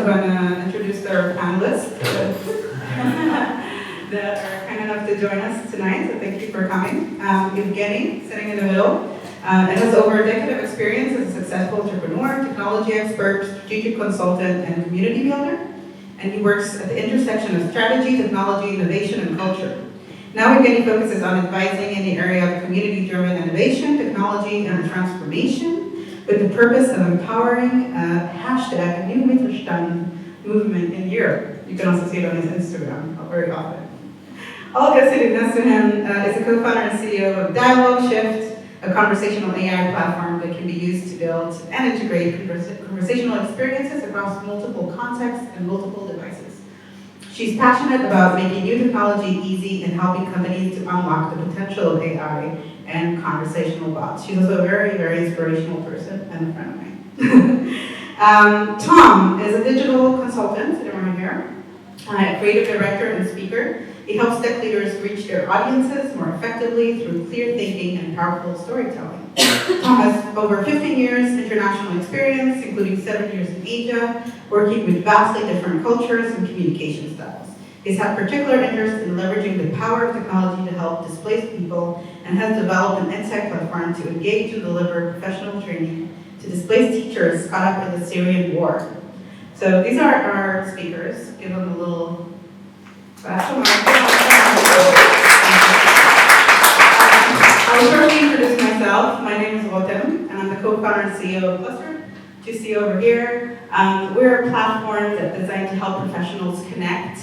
going to introduce our panelists that are kind enough to join us tonight, so thank you for coming. Evgeni, sitting in the middle, and has over a decade of experience as a successful entrepreneur, technology expert, strategic consultant, and community builder. And he works at the intersection of strategy, technology, innovation, and culture. Now Evgeni focuses on advising in the area of community-driven innovation, technology, and transformation, with the purpose of empowering hashtag New Mittelstand movement in Europe. You can also see it on his Instagram very often. Olga, sitting next to him, is a co-founder and CEO of Dialogue Shift, a conversational AI platform that can be used to build and integrate conversational experiences across multiple contexts and multiple devices. She's passionate about making new technology easy and helping companies to unlock the potential of AI and conversational bots. She's also a very, very inspirational person and a friend of mine. Tom is a digital consultant, sitting right here, creative director and speaker. He helps tech leaders reach their audiences more effectively through clear thinking and powerful storytelling. Tom has over 15 years international experience, including 7 years in Asia, working with vastly different cultures and communication styles. He's had particular interest in leveraging the power of technology to help displaced people and has developed an edtech platform to engage and deliver professional training to displaced teachers caught up in the Syrian war. So these are our speakers. Give them a little I'll shortly introduce myself. My name is Rotem, and I'm the co-founder and CEO of Clustered, which you see over here. We're a platform that's designed to help professionals connect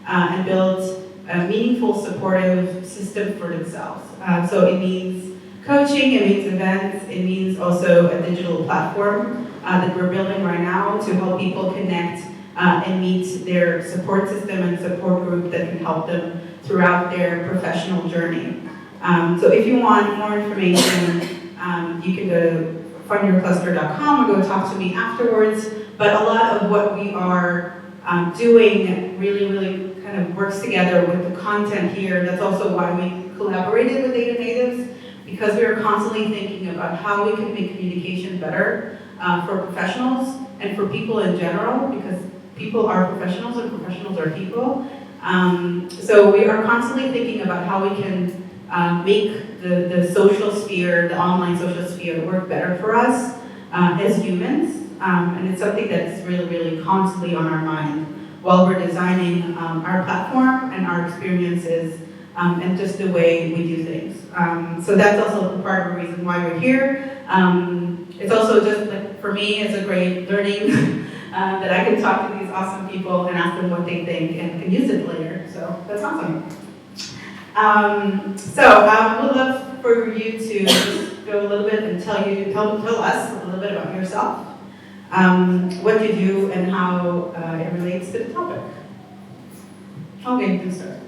and build a meaningful, supportive system for themselves. So it means coaching, it means events, it means also a digital platform that we're building right now to help people connect and meet their support system and support group that can help them throughout their professional journey. So if you want more information, you can go to fundyourcluster.com or go talk to me afterwards. But a lot of what we are doing really kind of works together with the content here. That's also why we collaborated with Data Natives, because we are constantly thinking about how we can make communication better for professionals and for people in general, because people are professionals and professionals are people. So we are constantly thinking about how we can make the social sphere, the online social sphere, work better for us as humans. And it's something that's really constantly on our mind while we're designing our platform and our experiences and just the way we do things. So that's also part of the reason why we're here. It's also just, like, for me, it's a great learning that I can talk to these awesome people and ask them what they think and can use it later. So that's awesome. We'd love for you to just go a little bit and tell us a little bit about yourself, what you do, and how it relates to the topic. Okay, you can start.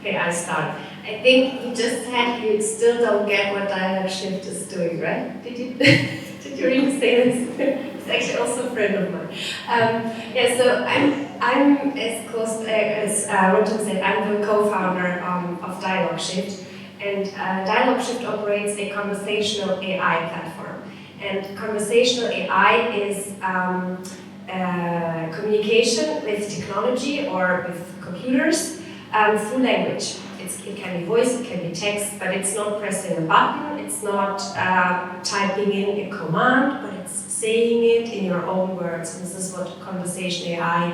Okay, I'll start. I think you just said you still don't get what Dialogue Shift is doing, right? Did you really say this? It's actually also a friend of mine. So I'm as close as Rotem said, I'm the co-founder of Dialogue Shift, and Dialogue Shift operates a conversational AI platform. And conversational AI is communication with technology or with computers through language. It can be voice, it can be text, but it's not pressing a button, it's not typing in a command, but it's saying it in your own words. And this is what conversation AI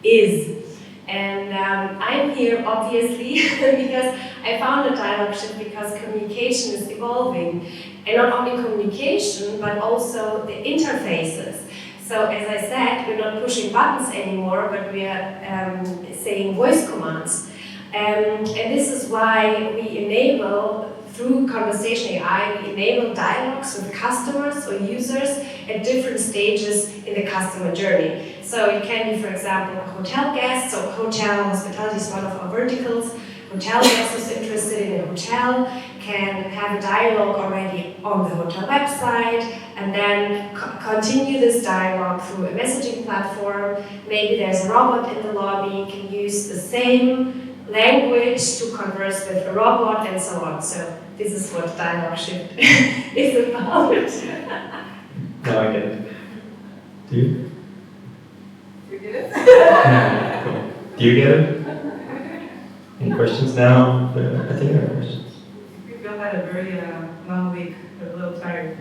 is. And I'm here, obviously, because I founded Dialogue Shift because communication is evolving. And not only communication, but also the interfaces. So as I said, we're not pushing buttons anymore, but we are saying voice commands. And this is why we enable, through conversation AI, we enable dialogues with customers or users at different stages in the customer journey. So it can be, for example, a hotel guest. So hotel hospitality is one of our verticals. Hotel guest who's interested in a hotel can have a dialogue already on the hotel website and then continue this dialogue through a messaging platform. Maybe there's a robot in the lobby, can use the same language to converse with a robot and so on. So this is what Dialogue Shift is about. No, I get it. Do you? You get it? Yeah, cool. Do you get it? Any questions now? I think there are questions. We all had a very long week. We're a little tired.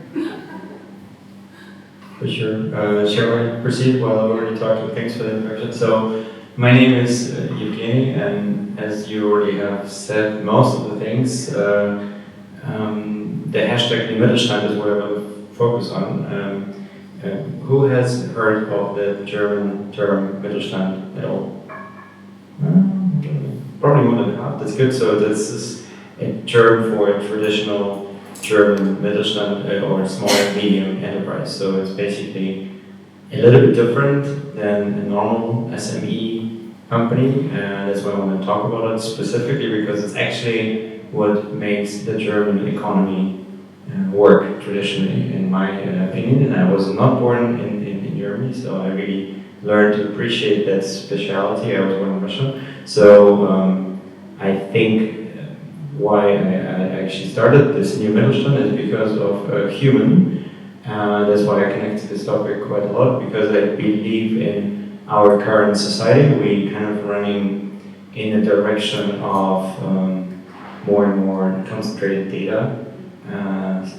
For sure. Shall I proceed while I already talked? Thanks for the introduction. So, my name is Evgeni, and as you already have said most of the things, the hashtag New Mittelstand is what I will focus on. Who has heard of the German term Mittelstand at all? Probably more than half. That's good. So this is a term for a traditional German Mittelstand or small and medium enterprise. So it's basically a little bit different than a normal SME company. That's why I want to talk about it specifically, because it's actually what makes the German economy work traditionally, in my opinion. And I was not born in Germany, so I really learned to appreciate that speciality. I was born in Russia. So I think why I actually started this new Mittelstand is because of a human. That's why I connect to this topic quite a lot, because I believe in our current society, we kind of running in a direction of more and more concentrated data.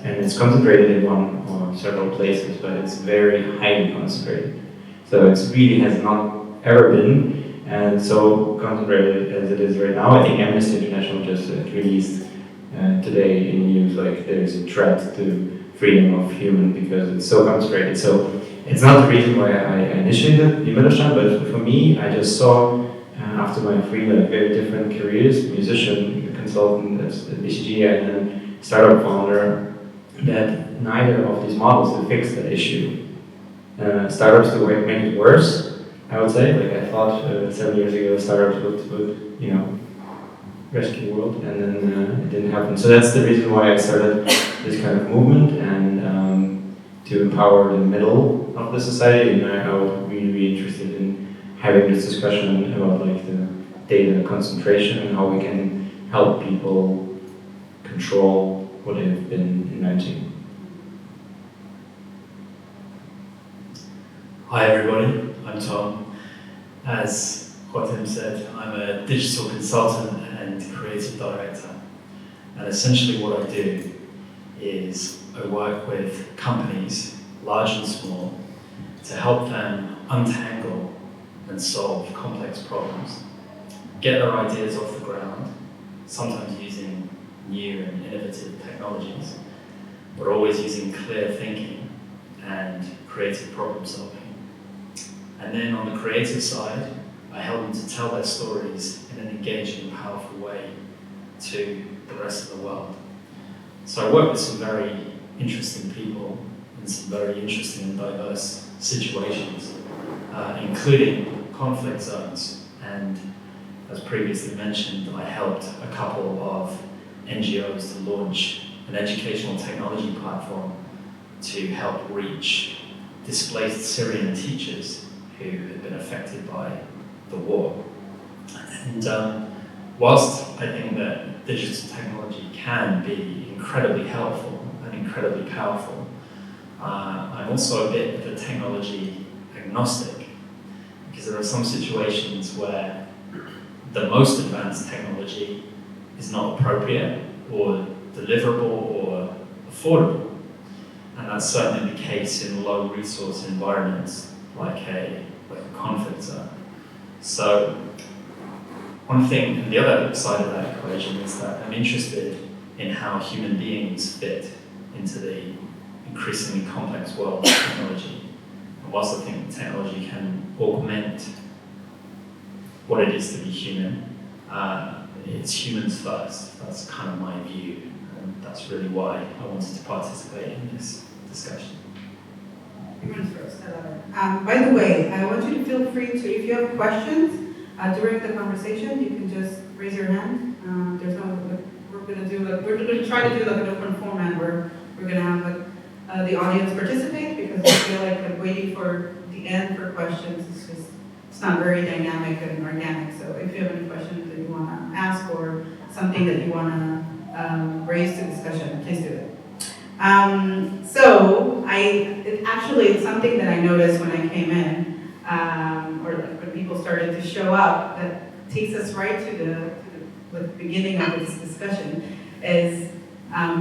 And it's concentrated in one or several places, but it's very highly concentrated. So it really has not ever been, and so concentrated as it is right now. I think Amnesty International just released today in news like there's a threat to freedom of human because it's so concentrated. So it's not the reason why I initiated the Mittelstand, but for me, I just saw after my three very different careers, musician, consultant at BCG, and then startup founder, that neither of these models will fix that issue. Startups do make it worse, I would say. Like I thought 7 years ago, startups would rescue the world, and then it didn't happen. So that's the reason why I started this kind of movement, and to empower the middle of the society. And I would really be interested in having this discussion about like the data concentration and how we can help people control what they've been inventing. Hi everybody, I'm Tom. As Rotem said, I'm a digital consultant and creative director. And essentially what I do is I work with companies, large and small, to help them untangle and solve complex problems, get their ideas off the ground, sometimes using new and innovative technologies, but always using clear thinking and creative problem solving. And then on the creative side, I help them to tell their stories in an engaging, powerful way to the rest of the world. So I work with some very interesting people in some very interesting and diverse situations, including conflict zones. And as previously mentioned, I helped a couple of NGOs to launch an educational technology platform to help reach displaced Syrian teachers who had been affected by the war. And whilst I think that digital technology can be incredibly helpful and incredibly powerful, I'm also a bit of a technology agnostic, because there are some situations where the most advanced technology is not appropriate or deliverable or affordable. And that's certainly the case in low resource environments like a conflict zone. So one thing, and the other side of that equation is that I'm interested in how human beings fit into the increasingly complex world of technology. And whilst I think technology can augment what it is to be human, it's humans first. That's kind of my view, and that's really why I wanted to participate in this discussion. Humans first, I love it. By the way, I want you to feel free to, if you have questions during the conversation, you can just raise your hand. There's no, we're going to try to do like an open format where we're going to have the audience participate, because I feel like waiting for the end for questions is just, it's not very dynamic and organic. So if you have any questions that you want to ask or something that you want to raise to discussion, please do it. So it's something that I noticed when I came in. or like when people started to show up, that takes us right to the beginning of this discussion, is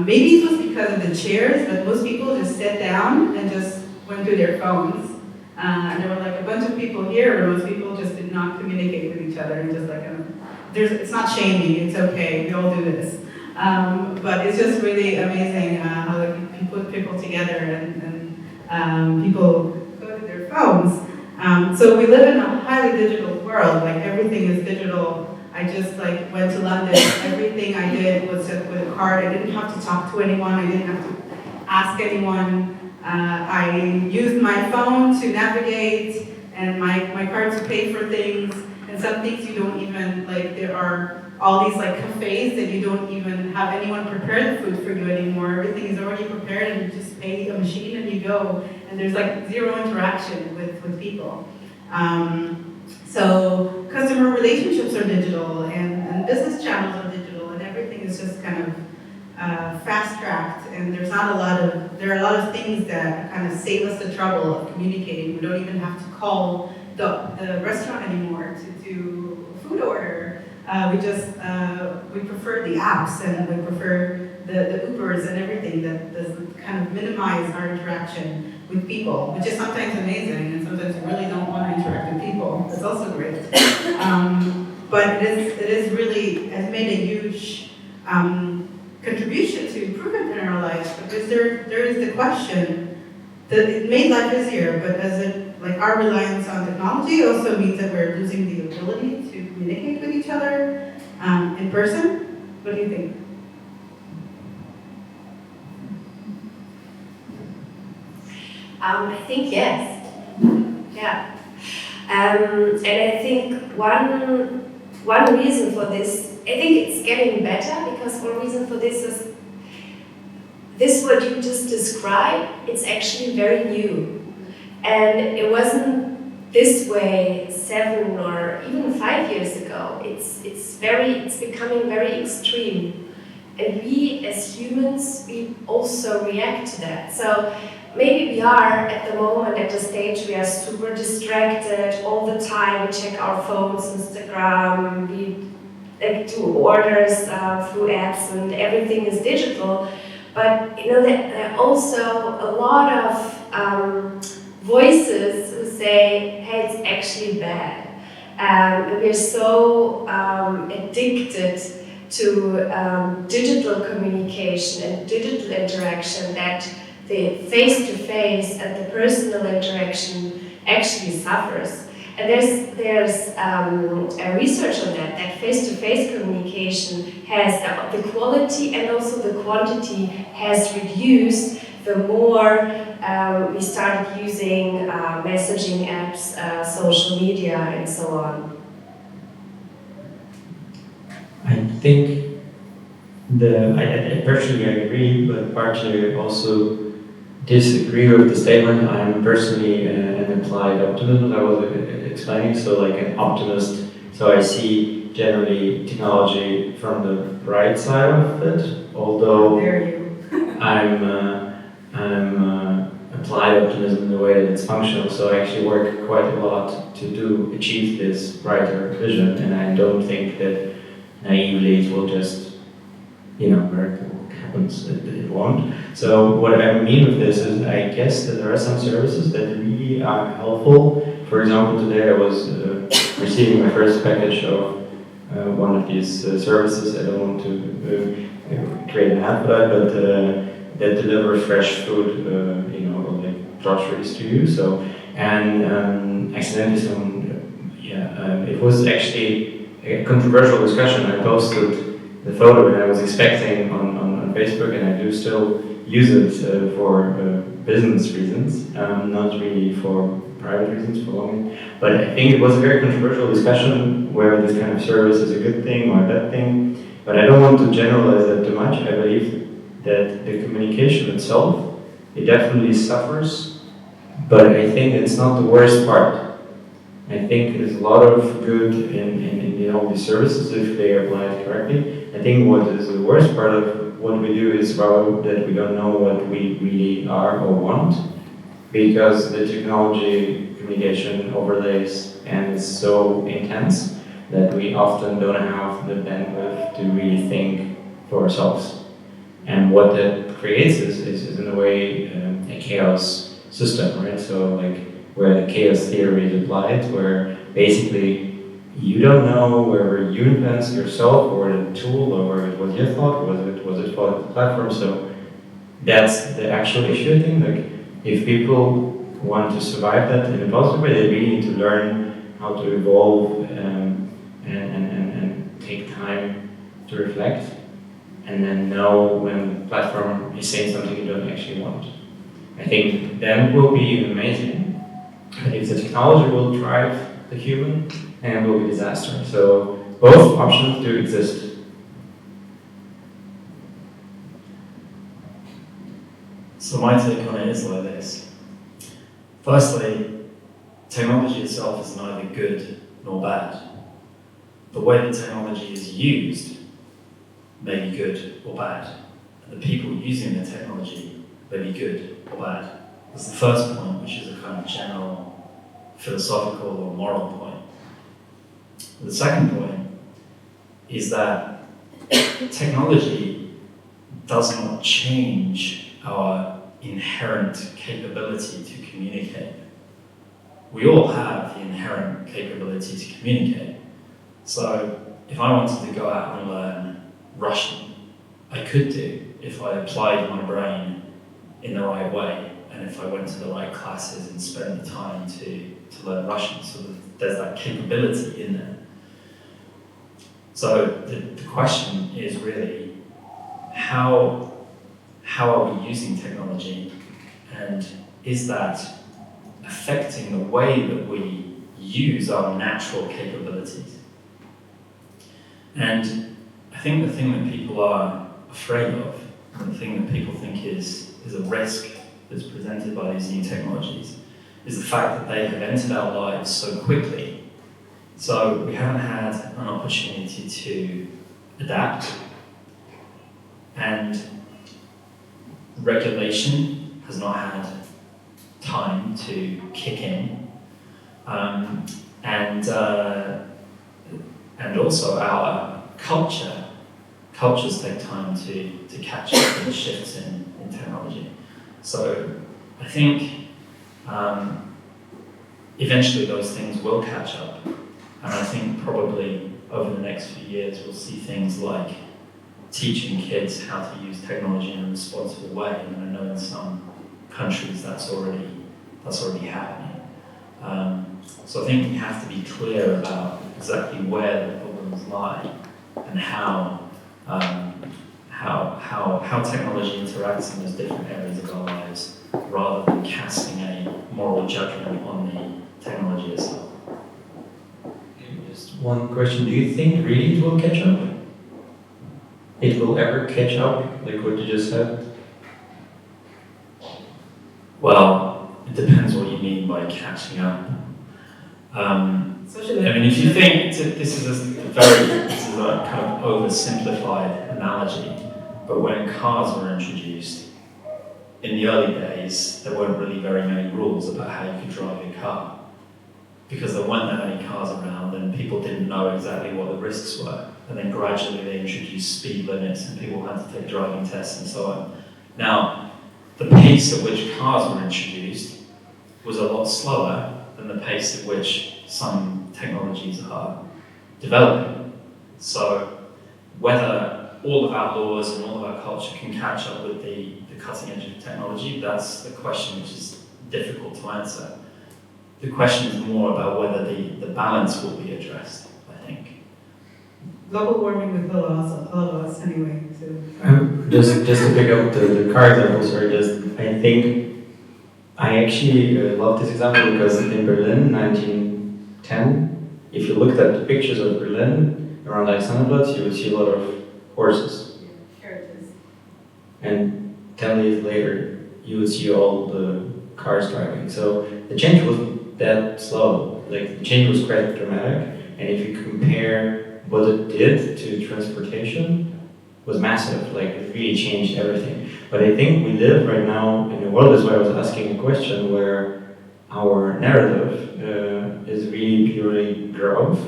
maybe it was because of the chairs, but most people just sat down and just went through their phones. And there were like a bunch of people here where most people just did not communicate with each other and just like, it's not shaming, it's okay, we all do this. But it's just really amazing how like, you put people together and people go to their phones. So we live in a highly digital world, like everything is digital. I just like went to London, everything I did was just with a card. I didn't have to talk to anyone, I didn't have to ask anyone. I used my phone to navigate and my card to pay for things. And some things you don't even, like there are all these like cafes that you don't even have anyone prepare the food for you anymore. Everything is already prepared and you just pay a machine and you go. And there's like zero interaction with people. So customer relationships are digital and business channels are digital and everything is just kind of fast-tracked, and there are a lot of things that kind of save us the trouble of communicating. We don't even have to call the restaurant anymore to do a food order. We prefer the apps and we prefer the Ubers and everything that does kind of minimize our interaction with people, which is sometimes amazing, and sometimes we really don't want to interact with people. That's also great. But it is really, has made a huge contribution to improvement in our lives, because there is the question that it made life easier, but does it, like our reliance on technology also means that we're losing the ability to communicate with each other in person? What do you think? I think yes. Yeah. And I think one reason for this, I think it's getting better, because one reason for this is this what you just described, it's actually very new. And it wasn't this way 7 or even 5 years ago. It's becoming very extreme. And we as humans, we also react to that. So maybe we are at the moment at the stage we are super distracted all the time. We check our phones, Instagram, we do orders through apps, and everything is digital. But you know that there are also a lot of voices who say, hey, it's actually bad. We're so addicted to digital communication and digital interaction that the face-to-face and the personal interaction actually suffers. And there's a research on that face-to-face communication has the quality and also the quantity has reduced the more we started using messaging apps, social media, and so on. I think I personally agree, but partially also disagree with the statement. I'm personally an applied optimist, as I was explaining, so like an optimist. So I see generally technology from the right side of it, although I'm applied optimism in the way that it's functional. So I actually work quite a lot to achieve this brighter vision, and I don't think that naively it will just, miracle happens, it won't. So what I mean with this is, I guess that there are some services that really are helpful. For example, today I was receiving my first package of one of these services. I don't want to create an ad for that, but that deliver fresh food, like groceries to you. So, and accidentally it was actually a controversial discussion. I posted the photo and I was expecting on Facebook, and I do still use it for business reasons, not really for private reasons, for longing. But I think it was a very controversial discussion where this kind of service is a good thing or a bad thing. But I don't want to generalize that too much. I believe that the communication itself, it definitely suffers, but I think it's not the worst part. I think there's a lot of good in all these services if they are applied correctly. I think what is the worst part of what we do is that we don't know what we really are or want, because the technology communication overlays, and it's so intense that we often don't have the bandwidth to really think for ourselves. And what that creates is in a way a chaos system, right? So like where the chaos theory is applied, where basically you don't know whether you invent yourself or the tool or whether it was your thought, or was it for the platform. So that's the actual issue, I think. Like if people want to survive that in a positive way, they really need to learn how to evolve and take time to reflect, and then know when the platform is saying something you don't actually want. I think then it will be amazing. But if the technology will drive the human, then it will be a disaster. So both options do exist. So my take on it is like this. Firstly, technology itself is neither good nor bad. The way that technology is used may be good or bad. And the people using the technology may be good or bad. That's the first point, which is a kind of general philosophical or moral point. The second point is that technology does not change our inherent capability to communicate. We all have the inherent capability to communicate. So if I wanted to go out and learn Russian, I could do if I applied my brain in the right way and if I went to the right classes and spent the time to learn Russian. So there's that capability in there. So the question is really, how are we using technology, and is that affecting the way that we use our natural capabilities? And I think the thing that people are afraid of, and the thing that people think is a risk that's presented by these new technologies, is the fact that they have entered our lives so quickly. So we haven't had an opportunity to adapt, and regulation has not had time to kick in, and also our cultures take time to catch up with shifts in technology. So I think eventually those things will catch up, and I think probably over the next few years we'll see things like teaching kids how to use technology in a responsible way, and I know in some countries that's already happening. So I think we have to be clear about exactly where the problems lie and how technology interacts in those different areas of our lives, rather than casting a moral judgment on the technology itself. Just one question: do you think really it will catch up? It will ever catch up, like what you just said? Well, it depends what you mean by catching up. I mean, if you think this is a kind of oversimplified analogy, but when cars were introduced, in the early days, there weren't really very many rules about how you could drive your car, because there weren't that many cars around and people didn't know exactly what the risks were. And then gradually they introduced speed limits and people had to take driving tests and so on. Now, the pace at which cars were introduced was a lot slower than the pace at which some technologies are developing. So whether all of our laws and all of our culture can catch up with the cutting edge of technology, that's the question which is difficult to answer. The question is more about whether the balance will be addressed, I think. Global warming will kill all of us anyway. So. Just to pick up the car example, I think I actually love this example because in Berlin, 1910, if you looked at the pictures of Berlin around Alexanderplatz, you would see a lot of horses. Carriages. And 10 years later, you would see all the cars driving. So the change wasn't that slow. Like, the change was quite dramatic. And if you compare what it did to transportation, was massive. Like, it really changed everything. But I think we live right now in a world, that's why I was asking a question, where our narrative is really purely growth.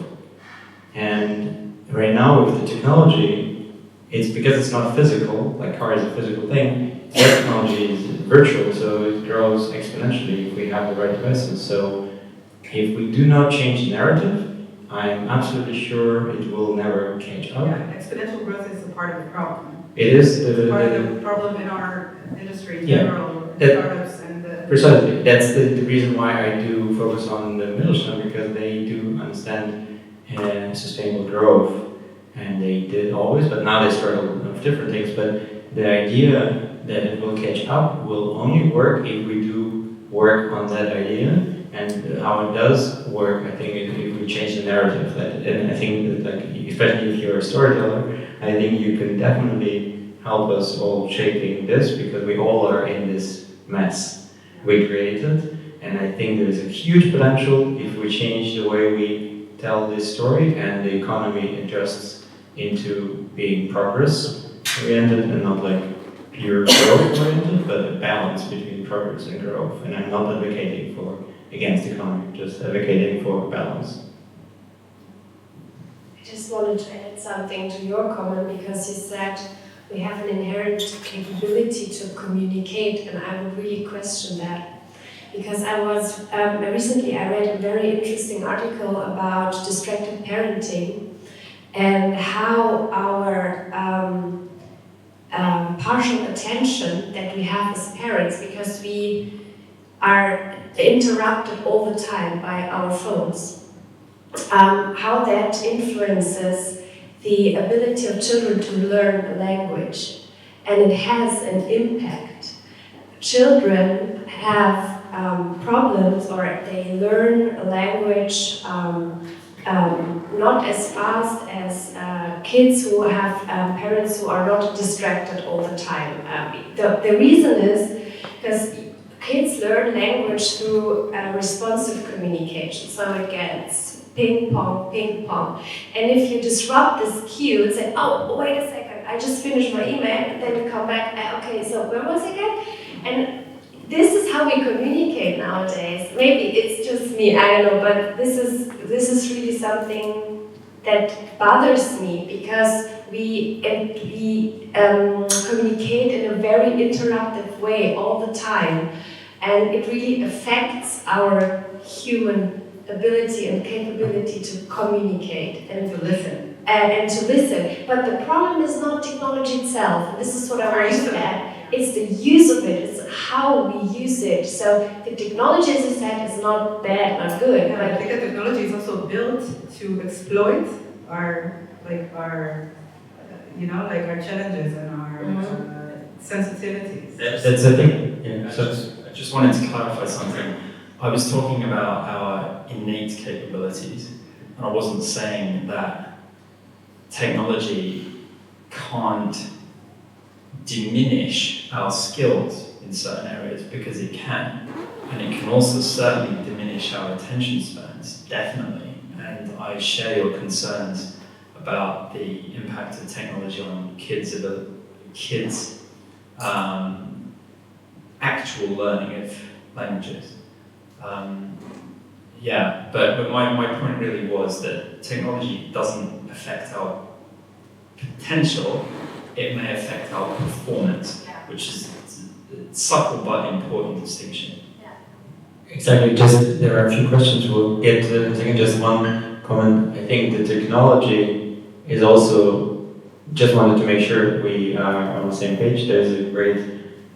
And right now with the technology, it's because it's not physical, like car is a physical thing, technology is virtual, so it grows exponentially if we have the right devices. So if we do not change the narrative, I'm absolutely sure it will never catch up. Yeah, exponential growth is a part of the problem. It is Part of the problem in our industry in Yeah. general, startups and the... Precisely. That's the reason why I do focus on the Mittelstand, because they do understand sustainable growth, and they did always, but now they struggle with different things. But the idea that it will catch up will only work if we do work on that idea. And how it does work, I think, if we change the narrative. And I think that, like, especially if you're a storyteller, I think you can definitely help us all shaping this, because we all are in this mess we created. And I think there's a huge potential if we change the way we tell this story and the economy adjusts into being progress oriented and not like pure growth oriented, but a balance between progress and growth. And I'm not advocating for against economy, just advocating for balance. I just wanted to add something to your comment, because you said we have an inherent capability to communicate, and I would really question that. Because recently I read a very interesting article about distracted parenting and how our partial attention that we have as parents, because we are interrupted all the time by our phones, how that influences the ability of children to learn a language, and it has an impact. Children have problems, or they learn a language not as fast as kids who have parents who are not distracted all the time. The reason is because kids learn language through responsive communication, so it gets ping pong, ping pong. And if you disrupt this cue and say, oh, wait a second, I just finished my email, and then you come back, okay, so where was it again? And this is how we communicate nowadays. Maybe it's just me, I don't know, but this is really something that bothers me, because we communicate in a very interruptive way all the time, and it really affects our human ability and capability to communicate and to listen. But the problem is not technology itself, and this is what I want to add. It's the use of it, it's how we use it. So the technology, as I said, is not bad, not good. Yeah, but I think the technology is also built to exploit our challenges and our sensitivities. That's the thing. Yeah. I just wanted to clarify something. I was talking about our innate capabilities, and I wasn't saying that technology can't diminish our skills in certain areas, because it can. And it can also certainly diminish our attention spans, definitely. And I share your concerns about the impact of technology on kids' actual learning of languages. But my point really was that technology doesn't affect our potential, it may affect our performance, which is a subtle but important distinction. Exactly, just there are a few questions we'll get to in a second. Just one comment. I think the technology is also, just wanted to make sure we are on the same page. There's a great,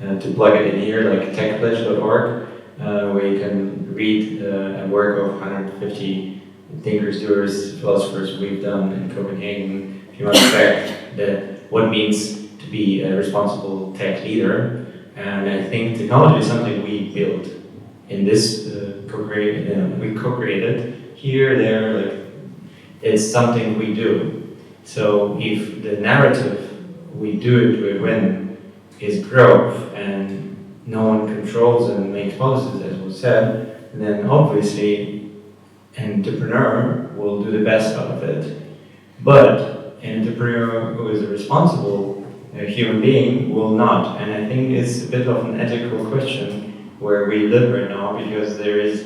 to plug it in here, like techpledge.org, where you can read a work of 150 thinkers, doers, philosophers we've done in Copenhagen a few months back, that what it means to be a responsible tech leader. And I think technology is something we built in this we co-created here, there, like it's something we do. So if the narrative we do it to win is growth and no one controls and makes policies, as was said, then obviously an entrepreneur will do the best out of it. But an entrepreneur who is a responsible human being will not. And I think it's a bit of an ethical question where we live right now, because there is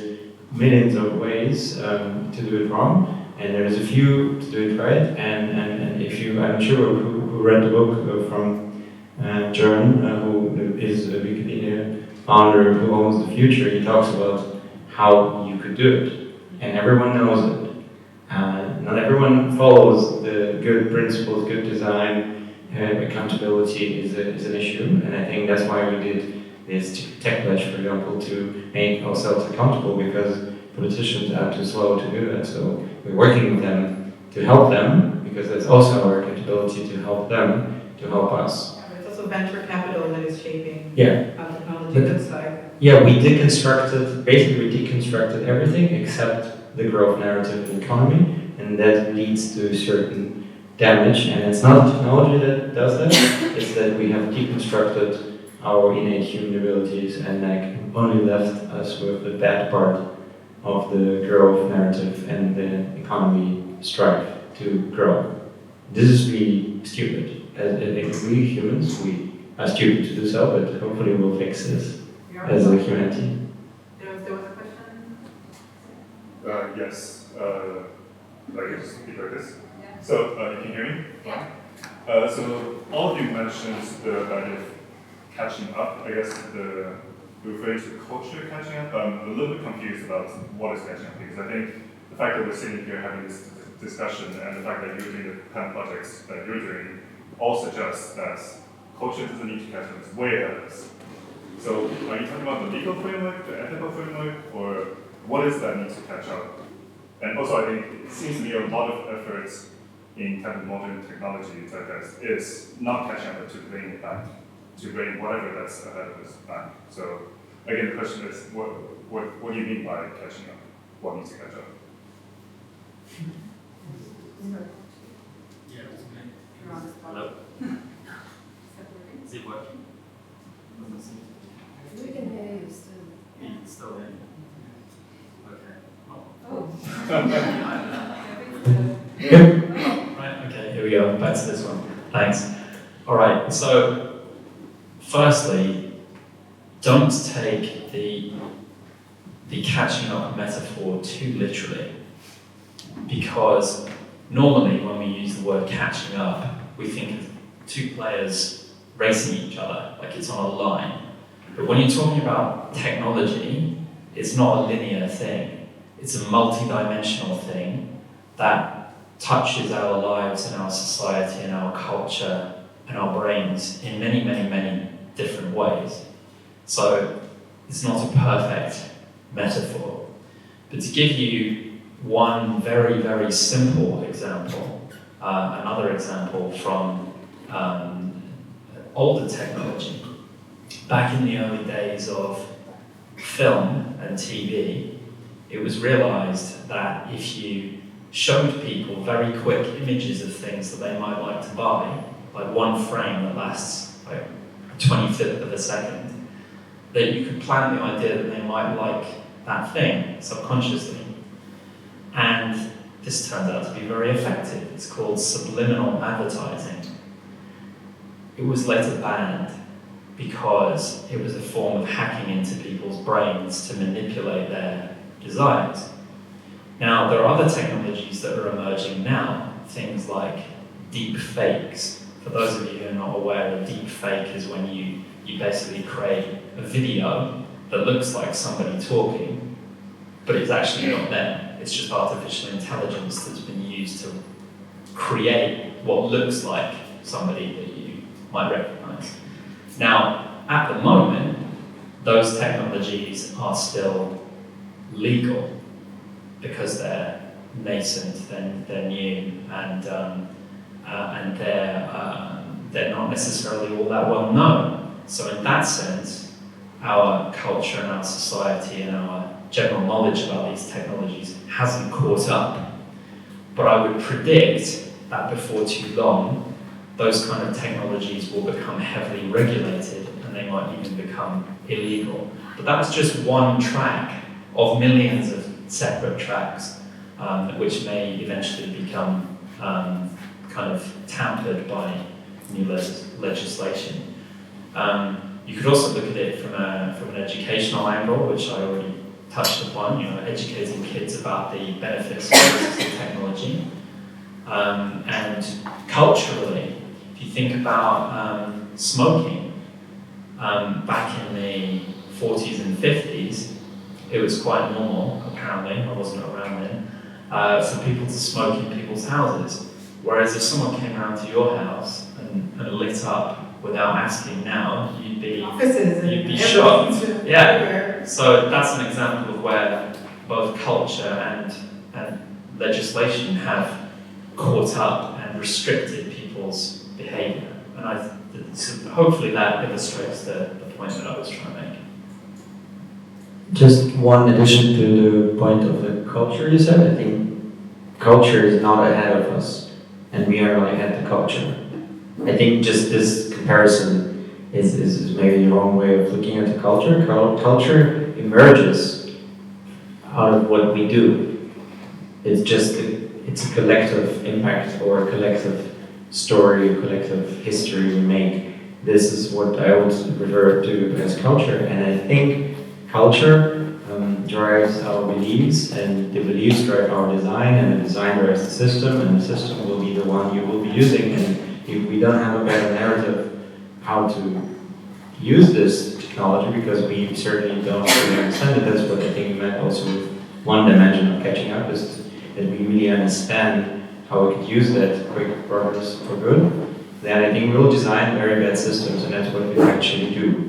millions of ways to do it wrong, and there's a few to do it right. And if you, I'm sure who read the book from Jern, who is a Wikipedia founder who owns the future, he talks about how you could do it, and everyone knows it. Not everyone follows the good principles, good design. Accountability is an issue, and I think that's why we did this tech pledge, for example, to make ourselves accountable, because politicians are too slow to do that. So we're working with them to help them, because that's also our accountability to help them to help us. Yeah, but it's also venture capital that is shaping how technology But, looks like. Yeah, we deconstructed everything except the growth narrative and economy, and that leads to certain damage. And it's not technology that does that, it's that we have deconstructed our innate human abilities and only left us with the bad part of the growth narrative and the economy strive to grow. This is really stupid. As we humans, we are stupid to do so, but hopefully we'll fix this as a humanity. There was a question? Yes. I can speak like this. Yeah. So, you can hear me? Yeah. So, all of you mentioned the idea of catching up. I guess referring to culture catching up. I'm a little bit confused about what is catching up, because I think the fact that we're sitting here having this discussion and the fact that you're doing the kind of projects that you're doing all suggests that culture doesn't need to catch up, it's way ahead of us. So are you talking about the legal framework, the ethical framework, or what is that need to catch up? And also, I think it seems to me a lot of efforts in kind of modern technology such as is not catching up, but to bring it back, to bring whatever that's ahead of us back. So again, the question is, what do you mean by catching up? What needs to catch up? Yeah, hello. Is it working? We can hear you still. It's still in. Okay. Oh. Right, okay, here we go, back to this one. Thanks. Alright, so firstly, don't take the catching up metaphor too literally, because normally when we use the word catching up, we think of two players racing each other, like it's on a line. But when you're talking about technology, it's not a linear thing. It's a multi-dimensional thing that touches our lives and our society and our culture and our brains in many, many, many different ways. So it's not a perfect metaphor. But to give you one very, very simple example, another example from older technology. Back in the early days of film and TV, it was realized that if you showed people very quick images of things that they might like to buy, like one frame that lasts like a 25th of a second, that you could plant the idea that they might like that thing subconsciously. And this turned out to be very effective. It's called subliminal advertising. It was later banned because it was a form of hacking into people's brains to manipulate their desires. Now, there are other technologies that are emerging now, things like deep fakes. For those of you who are not aware, a deep fake is when you basically create a video that looks like somebody talking, but it's actually not them. It's just artificial intelligence that's been used to create what looks like somebody that you might recognize. Now, at the moment, those technologies are still legal because they're nascent, they're new, and they're not necessarily all that well known. So in that sense, our culture and our society and our general knowledge about these technologies hasn't caught up. But I would predict that before too long, those kind of technologies will become heavily regulated and they might even become illegal. But that's just one track of millions of separate tracks, which may eventually become kind of tampered by new legislation. You could also look at it from an educational angle, which I already touched upon, educating kids about the benefits of assistive technology. And culturally, if you think about smoking, back in the 40s and 50s, it was quite normal, apparently, I wasn't around then, for people to smoke in people's houses. Whereas if someone came around to your house and lit up without asking now, you'd be shocked. Yeah. So that's an example of where both culture and legislation have caught up and restricted people's behaviour. And so hopefully that illustrates the point that I was trying to make. Just one addition to the point of the culture you said. I think culture is not ahead of us, and we are not ahead of the culture. I think just this comparison is maybe the wrong way of looking at the culture. Culture emerges out of what we do. It's a collective impact or a collective story, a collective history we make. This is what I would refer to as culture, and I think culture drives our beliefs, and the beliefs drive our design, and the design drives the system, and the system will be the one you will be using. And if we don't have a better narrative how to use this technology, because we certainly don't really understand it, that's what I think you meant also with one dimension of catching up, is that we really understand how we could use that quick progress for good, then I think we'll design very bad systems, and that's what we actually do.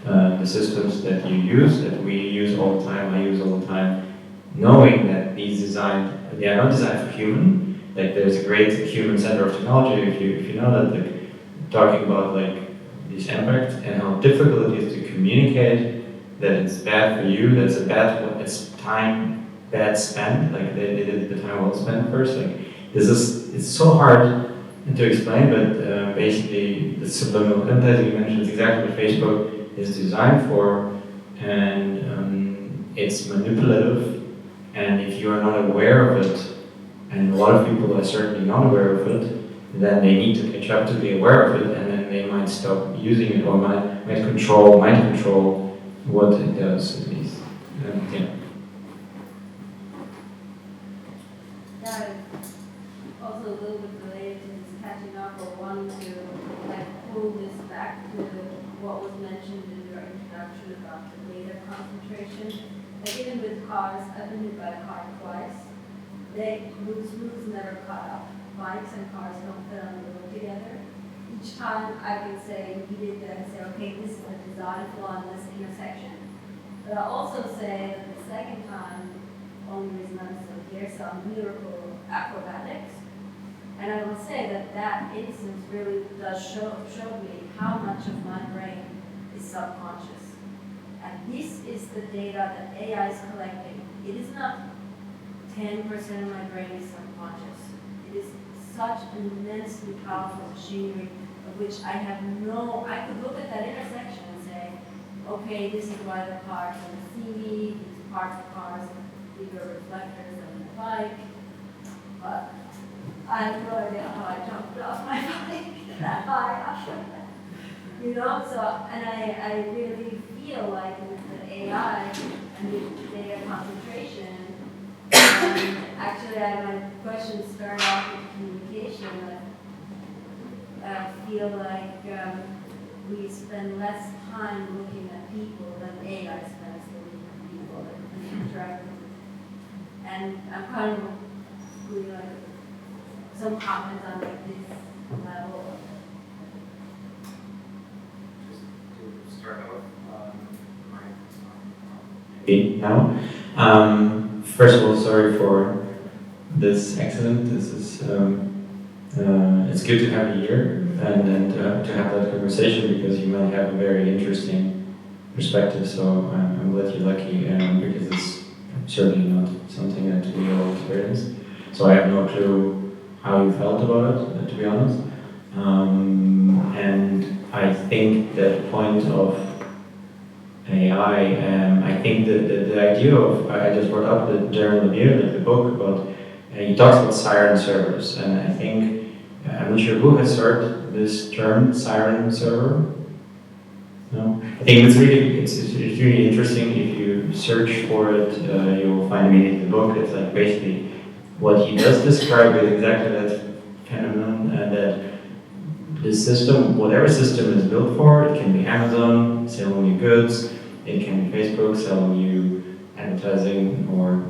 The systems that you use, that we use all the time, I use all the time, knowing that they are not designed for human. Like there's a great human center of technology. If you know that, like, talking about like this impact and how difficult it is to communicate that it's bad for you, it's time bad spent. Like they did the time well spent first. Like it's so hard to explain, but basically the subliminal content you mentioned is exactly what Facebook is designed for, and it's manipulative, and if you are not aware of it, and a lot of people are certainly not aware of it, then they need to catch up to be aware of it, and then they might stop using it, or might control what it does, at least. Yeah. Yeah, also a little bit related to this catching up, or wanting to pull this back to what was mentioned in your introduction about the data concentration. Like even with cars, I've been hit by a car twice. Wheels never caught up. Bikes and cars don't fit on the road together. Each time I can say, you did that, and say, okay, this is a design flaw in this intersection. But I also say that the second time, only reason I'm still here, some miracle acrobatics. And I will say that instance really does show me how much of my brain is subconscious. And this is the data that AI is collecting. It is not 10% of my brain is subconscious. It is such an immensely powerful machinery of which I could look at that intersection and say, okay, this is why the car can see me, these parts of cars have bigger reflectors than the bike. But I have no idea how I jumped off my bike that high up. So, and I really feel like with the AI and the data concentration, actually my question started off with communication. I feel like we spend less time looking at people than AI spends looking at people and interacting with them. And I'm kind of doing like some comments on like this level. Just to start off, now. First of all, sorry for this accident. This is it's good to have you here and to have that conversation, because you might have a very interesting perspective. So I'm glad you're lucky, because it's certainly not something that we all experience. So I have no clue how you felt about it, to be honest. And I think that point of AI, I think that the idea of, I just brought up the Jeremy Lemieux, the book about, he talks about siren servers, and I think, I'm not sure who has heard this term, siren server. No, I think it's really interesting. If you search for it, you'll find immediately the book. It's like basically what he does describe is exactly that phenomenon, and that the system, whatever system is built for, it can be Amazon selling you goods, it can be Facebook selling you advertising, or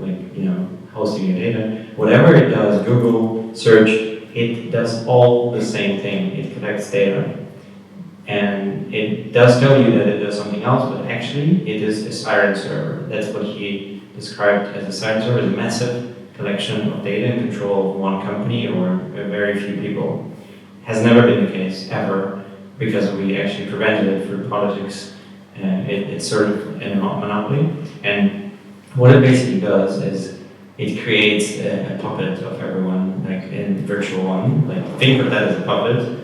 hosting your data. Whatever it does, Google search, it does all the same thing. It collects data. And it does tell you that it does something else, but actually it is a siren server. That's what he described as a siren server, a massive collection of data in control of one company or a very few people. Has never been the case, ever, because we actually prevented it through politics. It's sort of a monopoly. And what it basically does is it creates a puppet of everyone, like in virtual one. Like, think of that as a puppet.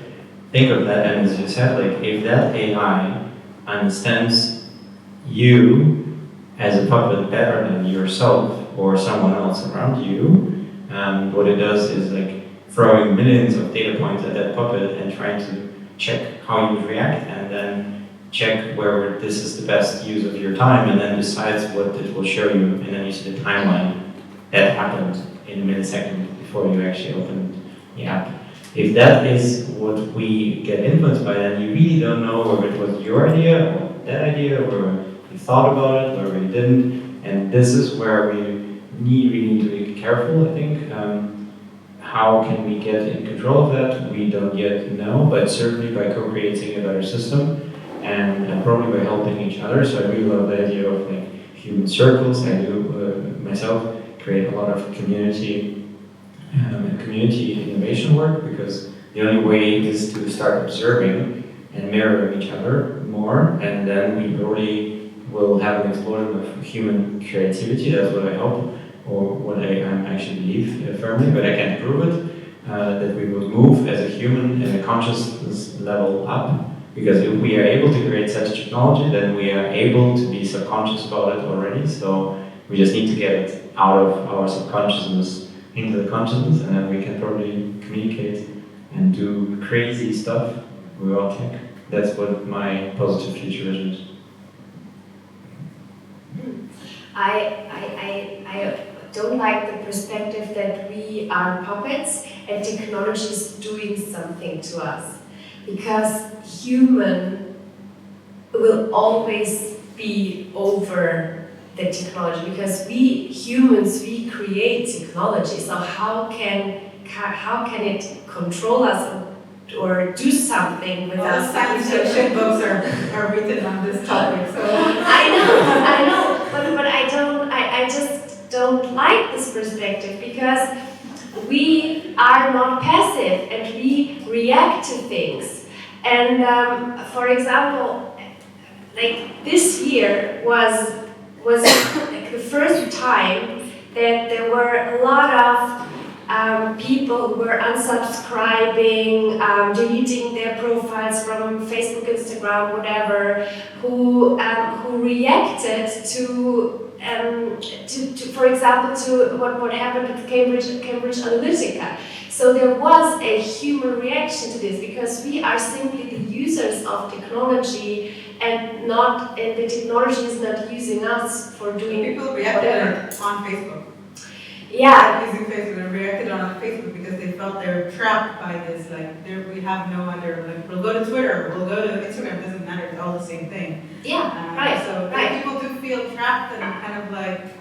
Think of that, and as you said, like if that AI understands you as a puppet better than yourself or someone else around you, what it does is like throwing millions of data points at that puppet and trying to check how you would react, and then check where this is the best use of your time, and then decides what it will show you, and then you see the timeline that happened in a millisecond before you actually opened the app. If that is what we get influenced by, then you really don't know whether it was your idea or that idea, or you thought about it or you didn't. And this is where we really need to be careful, I think. How can we get in control of that? We don't yet know, but certainly by co-creating a better system and probably by helping each other. So I really love the idea of like human circles. I do myself create a lot of community innovation work, because the only way is to start observing and mirroring each other more, and then we probably will have an explosion of human creativity. That's what I hope, or what I actually believe firmly, but I can't prove it, that we will move as a human in a consciousness level up, because if we are able to create such technology, then we are able to be subconscious about it already, so we just need to get it out of our subconsciousness into the consciousness, and then we can probably communicate and do crazy stuff with our tech. That's what my positive future vision is. I don't like the perspective that we are puppets and technology is doing something to us, because human will always be over the technology, because we humans, we create technology, so how can it control us or do something with us? Science fiction books are written on this topic, so I know, but I just don't like this perspective, because we are not passive and we react to things. And for example, like this year was like the first time that there were a lot of people who were unsubscribing, deleting their profiles from Facebook, Instagram, whatever, who reacted to, for example, to what happened with Cambridge Analytica. So there was a human reaction to this, because we are simply the users of technology, and the technology is not using us for doing people reacted whatever. on Facebook. Yeah. Using Facebook, they reacted on Facebook because they felt they were trapped by this. Like, we have no other. Like, we'll go to Twitter, we'll go to Instagram. It doesn't matter. It's all the same thing. Yeah. Right. So right. people do feel trapped and kind of like,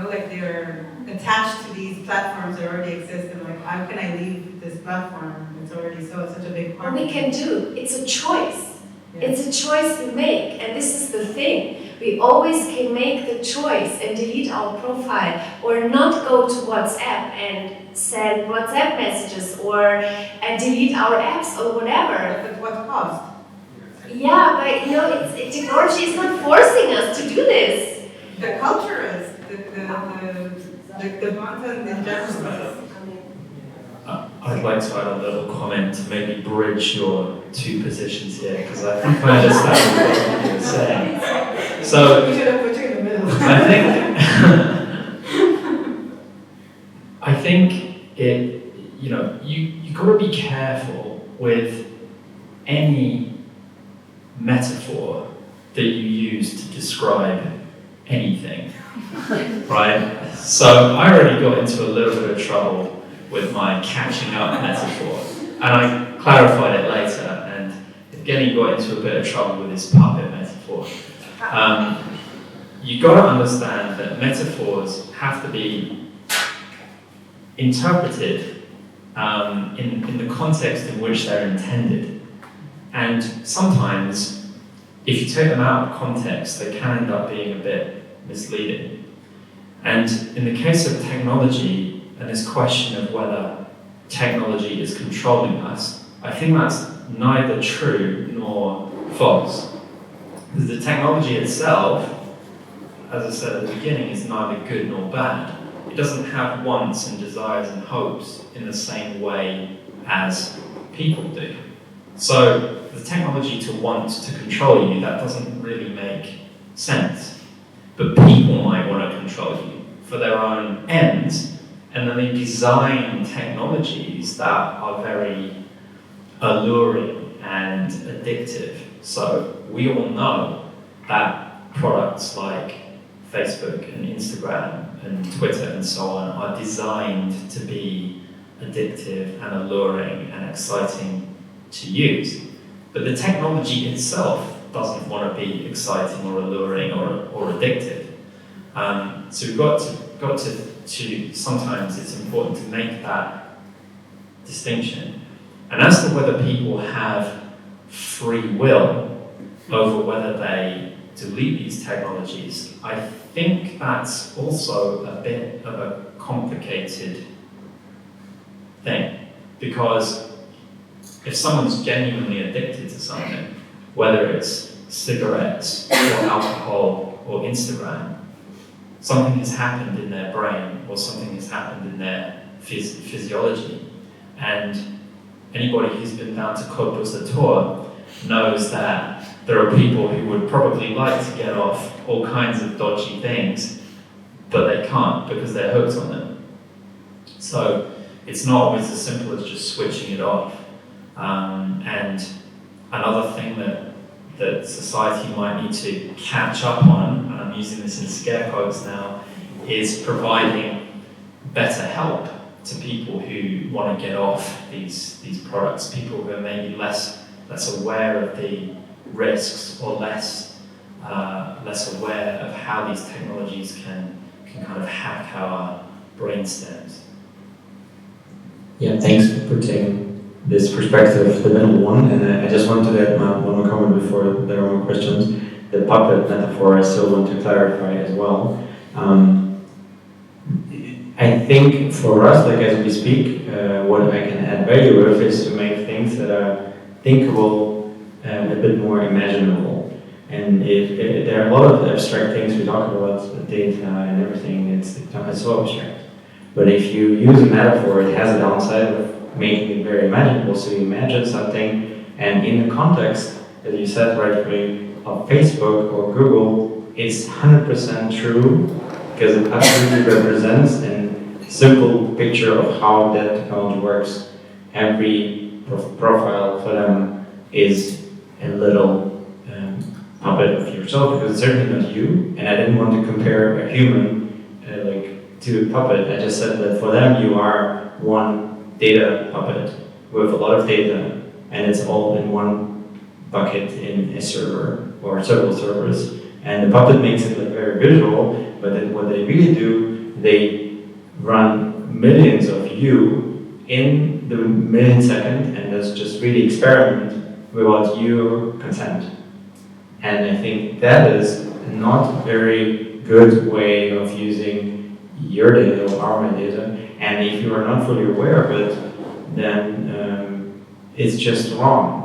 like they're attached to these platforms that already exist, and like, how can I leave this platform? It's already such a big part. What we can do, it's a choice. Yeah. It's a choice we make, and this is the thing. We always can make the choice and delete our profile, or not go to WhatsApp and send WhatsApp messages, or delete our apps or whatever. But at what cost? Yeah, but technology is not forcing us to do this. The culture is the content in general. I'd like to add a little comment to maybe bridge your two positions here, because I think I understand what you're saying. So We should have put you in the middle. I think you got to be careful with any metaphor that you use to describe anything, right? So I already got into a little bit of trouble with my catching up metaphor, and I clarified it later, and Evgeni got into a bit of trouble with his puppet metaphor. You got to understand that metaphors have to be interpreted in the context in which they're intended. And sometimes, if you take them out of context, they can end up being a bit misleading. And in the case of technology, and this question of whether technology is controlling us, I think that's neither true nor false. The technology itself, as I said at the beginning, is neither good nor bad. It doesn't have wants and desires and hopes in the same way as people do. So the technology to want to control you, that doesn't really make sense. But people might want to control you for their own ends, and then they design technologies that are very alluring and addictive. So we all know that products like Facebook and Instagram and Twitter and so on are designed to be addictive and alluring and exciting to use. But the technology itself doesn't want to be exciting or alluring or addictive. So we've got to sometimes it's important to make that distinction. And as to whether people have free will over whether they delete these technologies, I think that's also a bit of a complicated thing. Because if someone's genuinely addicted to something, whether it's cigarettes or alcohol or Instagram, something has happened in their brain or something has happened in their physiology. And anybody who's been down to Kouris tour knows that there are people who would probably like to get off all kinds of dodgy things, but they can't because they're hooked on them. So it's not always as simple as just switching it off. And another thing that society might need to catch up on, and I'm using this in scare quotes now, is providing better help to people who want to get off these products, people who are maybe less aware of the risks or less aware of how these technologies can kind of hack our brain stems. Yeah, thanks for putting this perspective, the middle one, and I just want to add one more comment before there are more questions. The puppet metaphor I still want to clarify as well. I think for us, like as we speak, what I can add value with is to make things that are thinkable and a bit more imaginable. And if there are a lot of abstract things we talk about, data and everything, it's so abstract. But if you use a metaphor, it has a downside of making it very imaginable. So you imagine something, and in the context, as you said rightfully, of Facebook or Google, it's 100% true because it absolutely represents a simple picture of how that technology works. Every profile for them is a little puppet of yourself because it's certainly not you. And I didn't want to compare a human to a puppet. I just said that for them you are one data puppet with a lot of data, and it's all in one bucket in a server or several servers. And the puppet makes it very visual, but then what they really do, they run millions of you in the millisecond, and that's just really experiment without your consent. And I think that is not a very good way of using your data or our data. And if you are not fully aware of it, then it's just wrong.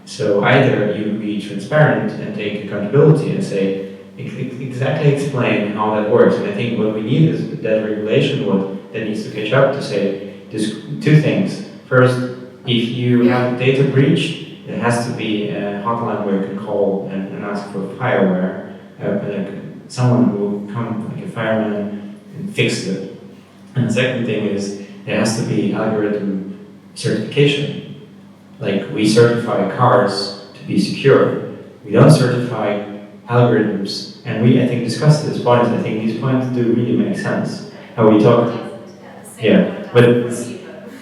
So either you be transparent and take accountability and say, exactly explain how that works. And I think what we need is that regulation that needs to catch up to say there's two things. First, if you have a data breach, there has to be a hotline where you can call and ask for fireware, like someone who will come, like a fireman, and fix it. And the second thing is there has to be algorithm certification. Like we certify cars to be secure. We don't certify algorithms, and we, I think, discussed these points. I think these points do really make sense. How we talk, yeah, but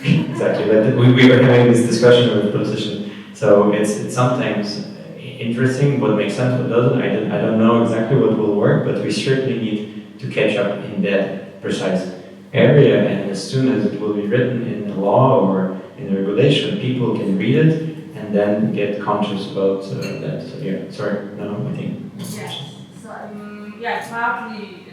exactly. But we were having this discussion with politicians, so it's sometimes interesting what makes sense, what doesn't. I don't know exactly what will work, but we certainly need to catch up in that precise area. And as soon as it will be written in the law or in the regulation, people can read it and then get conscious about that. So yeah, sorry, no, I think. Yes. So partly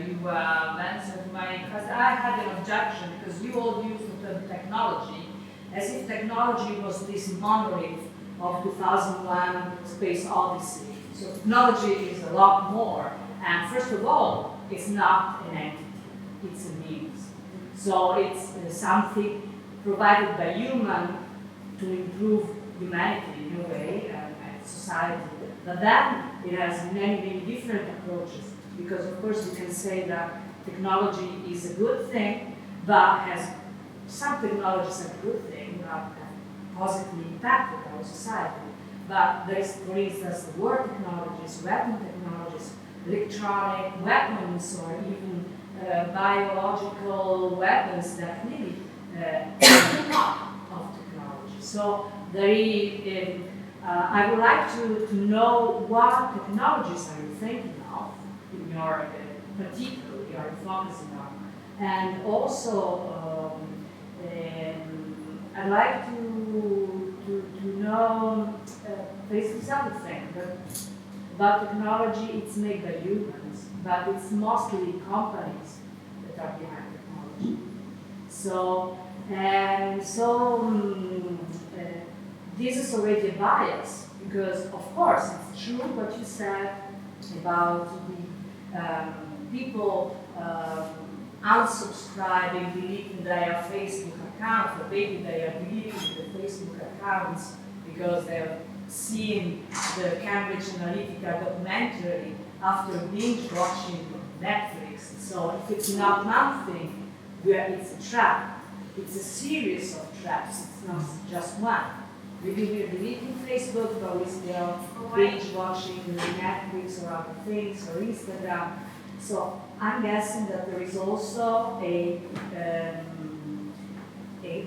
you answered my, because I had an objection because you all used the term technology as if technology was this monolith of 2001 Space Odyssey. So technology is a lot more. And first of all, it's not an entity, it's a means. So it's something provided by human to improve humanity in a way and society. But then it has many, many different approaches, because of course we can say that technology is a good thing, but has some technologies are a good thing that have positively impacted our society. But there is, for instance, the war technologies, weapon technologies, electronic weapons, or even biological weapons that really are part of technology. So there is, I would like to know what technologies are you thinking of in your particularly you are focusing on, and also I'd like to know this other thing, but about technology. It's made by humans, but it's mostly companies that are behind technology. So this is already a bias, because of course it's true what you said about the people unsubscribing, deleting their Facebook account, or maybe they are deleting the Facebook accounts because they're seeing the Cambridge Analytica documentary after binge watching Netflix. So if it's not something where it's a trap, it's a series of traps, it's not just one. Maybe we're deleting Facebook, but we're still binge watching Netflix or other things, or Instagram. So I'm guessing that there is also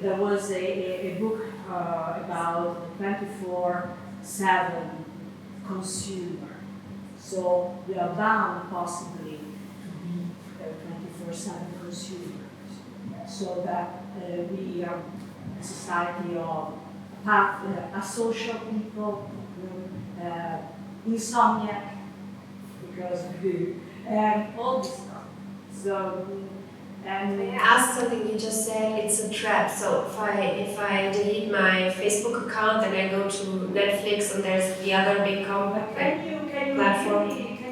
there was a book about the 24/7 consumer. So we are bound possibly to be 24/7 consumers, so that we are a society of asocial people, insomniac, because all this stuff. So, and I asked something you just said, it's a trap. So if I delete my Facebook account and I go to Netflix and there's the other big platform. Can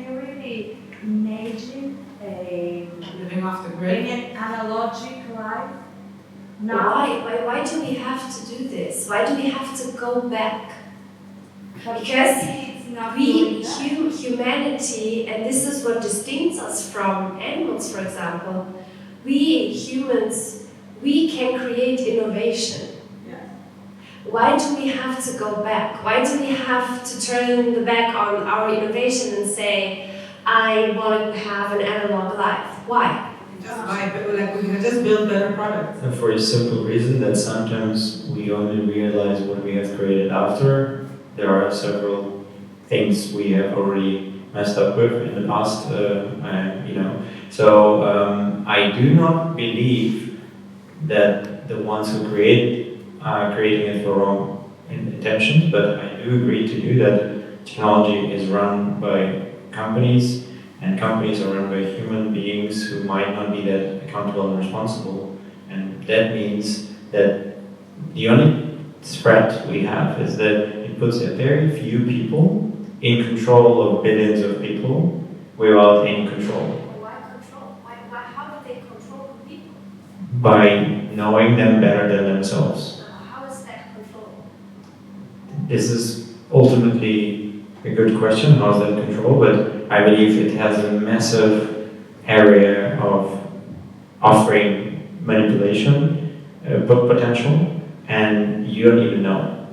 you really imagine Living off the grid. an analogic life? Why do we have to do this? Why do we have to go back? Because we, humanity, and this is what distinguishes us from animals, for example, we humans, we can create innovation. Yeah. Why do we have to go back? Why do we have to turn the back on our innovation and say, I want to have an analog life? Why? Just buy, like we can just build better products. And for a simple reason that sometimes we only realize what we have created after. There are several things we have already messed up with in the past, So I do not believe that the ones who create are creating it for wrong intentions, but I do agree to you that technology is run by companies, and companies are run by human beings who might not be that accountable and responsible. And that means that the only threat we have is that it puts a very few people in control of billions of people without any control. Why control? How do they control the people? By knowing them better than themselves. How is that control? This is ultimately a good question, how is that control? But I believe it has a massive area of offering manipulation potential, and you don't even know.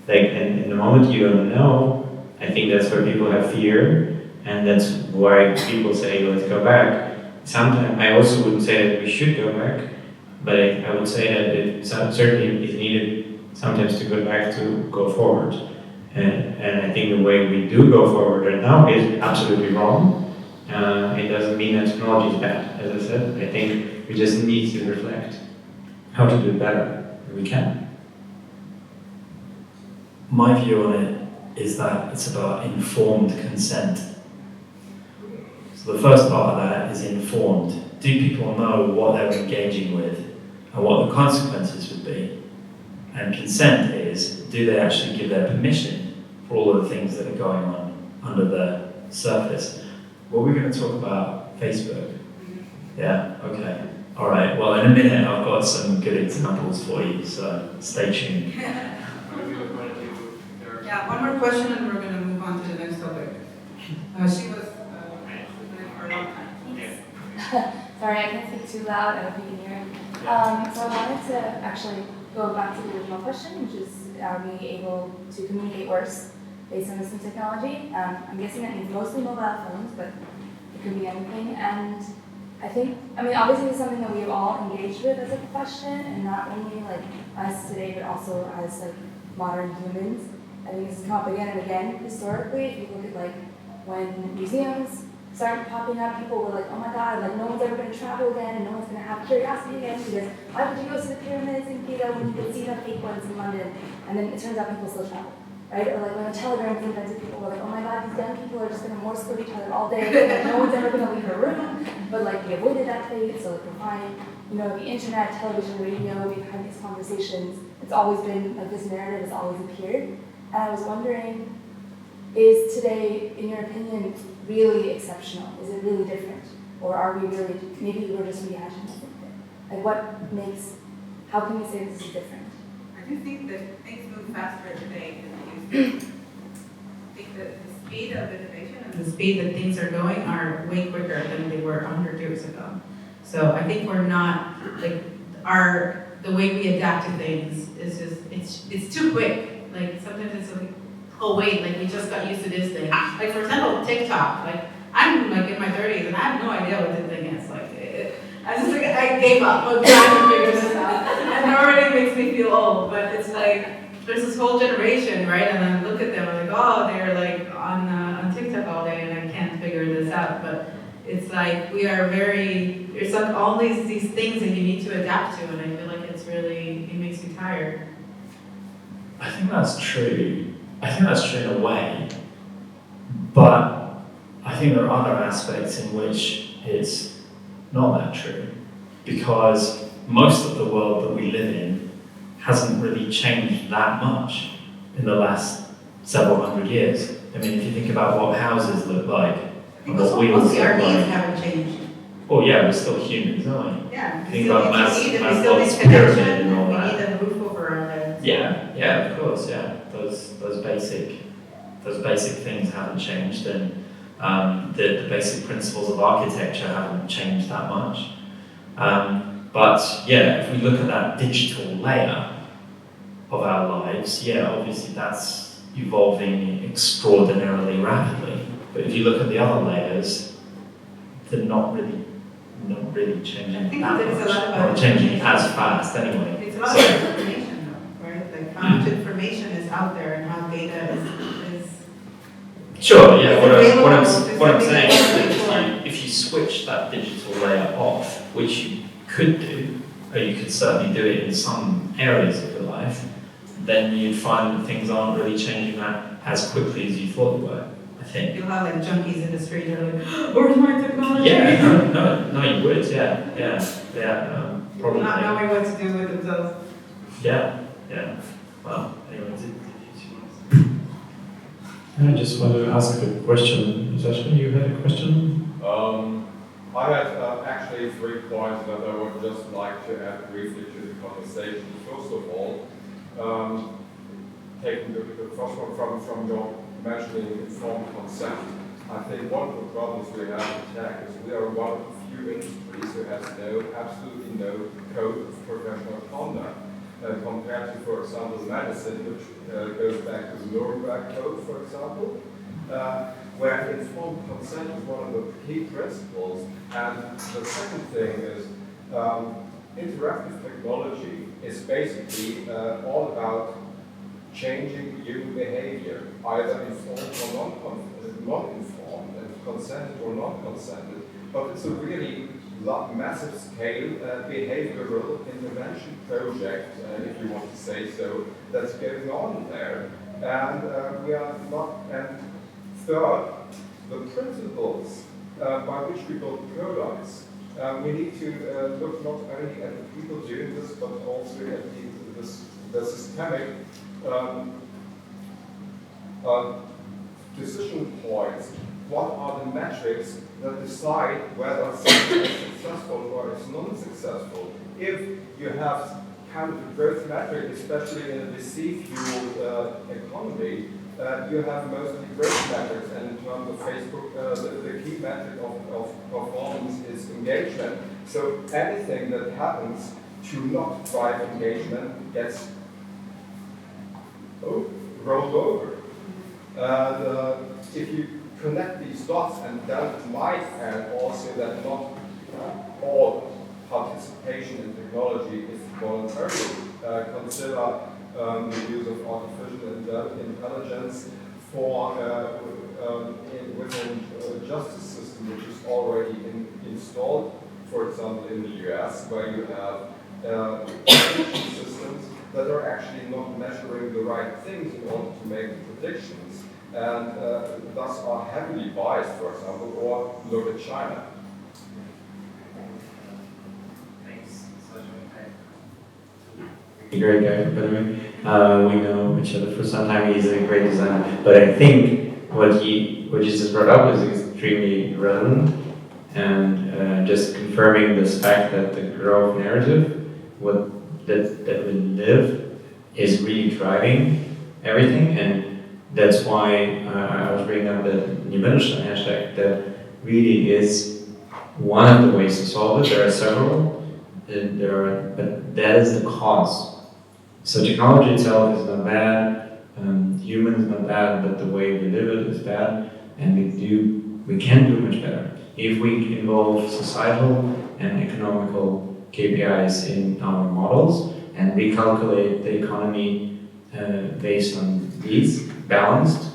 Like, and in the moment you don't know, I think that's where people have fear, and that's why people say, let's go back. Sometimes, I also wouldn't say that we should go back, but I would say that it certainly is needed sometimes to go back to go forward. And I think the way we do go forward right now is absolutely wrong. It doesn't mean that technology is bad. As I said, I think we just need to reflect how to do it better. We can. My view on it is that it's about informed consent. So the first part of that is informed. Do people know what they're engaging with and what the consequences would be? And consent is, do they actually give their permission for all of the things that are going on under the surface? Well, we're going to talk about Facebook. Yeah, okay. All right, well, in a minute, I've got some good examples for you, so stay tuned. Yeah, one more question and we're going to move on to the next topic. She was for a long time. Sorry, I can't speak too loud. I hope you can hear me. So I wanted to actually go back to the original question, which is, are we able to communicate worse based on this new technology? I'm guessing that means mostly mobile phones, but it could be anything. And I think, obviously it's something that we've all engaged with as a profession, and not only like us today, but also as like modern humans. I think this has come up again and again historically. If you look at like when museums started popping up, people were like, oh my God, like no one's ever going to travel again, and no one's going to have curiosity again, because why would you go to the pyramids in Giza when you could see the fake ones in London? And then it turns out people still travel, right? Or like when the telegram was invented, people were like, oh my God, these young people are just going to Morse code each other all day, like, no one's ever going to leave a room. But like we avoided that fate, so like we're fine. The internet, television, radio, we've had these conversations. It's always been like this narrative has always appeared. And I was wondering, is today, in your opinion, really exceptional? Is it really different? Or are we really, maybe we're just rehashing the same thing? Like how can we say this is different? I do think that things move faster today than they used to. I think that the speed of innovation and the speed that things are going are way quicker than they were 100 years ago. So I think we're not, like, the way we adapt to things is just, it's too quick. Like, sometimes it's like, oh wait, like we just got used to this thing. Like, for example, TikTok. Like, I'm like in my 30s and I have no idea what the thing is. Like, I gave up on trying to figure this out. And it already makes me feel old. But it's like, there's this whole generation, right? And I look at them, I'm like, oh, they're like on TikTok all day and I can't figure this out. But it's like, there's like all these things that you need to adapt to, and I feel like it makes you tired. I think that's true. I think that's true in a way, but I think there are other aspects in which it's not that true, because most of the world that we live in hasn't really changed that much in the last several hundred years. If you think about what houses look like, and what wheels look our needs like. haven't changed. Well, yeah, we're still humans, aren't we? Yeah. Think about Maslow's connection, pyramid and all we that. need a roof over our heads. Yeah, of course, yeah. Those basic things haven't changed, and the basic principles of architecture haven't changed that much. But yeah, if we look at that digital layer of our lives, yeah, obviously that's evolving extraordinarily rapidly. But if you look at the other layers, they're not really changing that much. Not changing as fast anyway. It's a lot of information though, right? Like how much information is out there and how data is Sure, yeah. What I'm saying is that if you switch that digital layer off, which you could do, or you could certainly do it in some areas of your life, then you'd find that things aren't really changing that as quickly as you thought they were, I think. You'll have like junkies in the street who are like, where's my technology? Yeah, no, you would, probably. Not knowing what to do with themselves. Yeah. Well, anyway, I just want to ask a question. Sasha, you had a question? I had actually 3 points that I would just like to add briefly to the conversation. First of all, taking the first one from your mentioning informed consent, I think one of the problems we have in tech is we are one of the few industries who has absolutely no code of professional conduct compared to for example, medicine, which goes back to the Nuremberg Code, for example, where informed consent is one of the key principles. And the second thing is interactive technology is basically all about changing human behavior, either informed or non-informed, and consented or non-consented. But it's a really massive scale behavioral intervention project, if you want to say so, that's going on there. And we are not, and third, the principles by which we build products. We need to look not only at the people doing this, but also at the systemic decision points. What are the metrics that decide whether something is successful or is non-successful? If you have kind of a growth metric, especially in a VC-fueled economy, you have mostly growth metrics, and in terms of Facebook, the key metric of performance is engagement. So anything that happens to not drive engagement gets rolled over. And if you connect these dots, and that might add also that not all participation in technology is voluntary. Consider the use of artificial intelligence for within a justice system, which is already installed, for example, in the US, where you have systems that are actually not measuring the right things in order to make predictions, and thus are heavily biased, for example, or look at China. Great guy, by the way. We know each other for some time. He's a great designer. But I think what you just brought up is extremely relevant, and just confirming this fact that the growth narrative, that we live, is really driving everything, and that's why I was bringing up the New Mittelstand hashtag. That really is one of the ways to solve it. There are several, but that is the cause. So technology itself is not bad, human is not bad, but the way we live it is bad, and we can do much better if we involve societal and economical KPIs in our models and recalculate the economy based on these balanced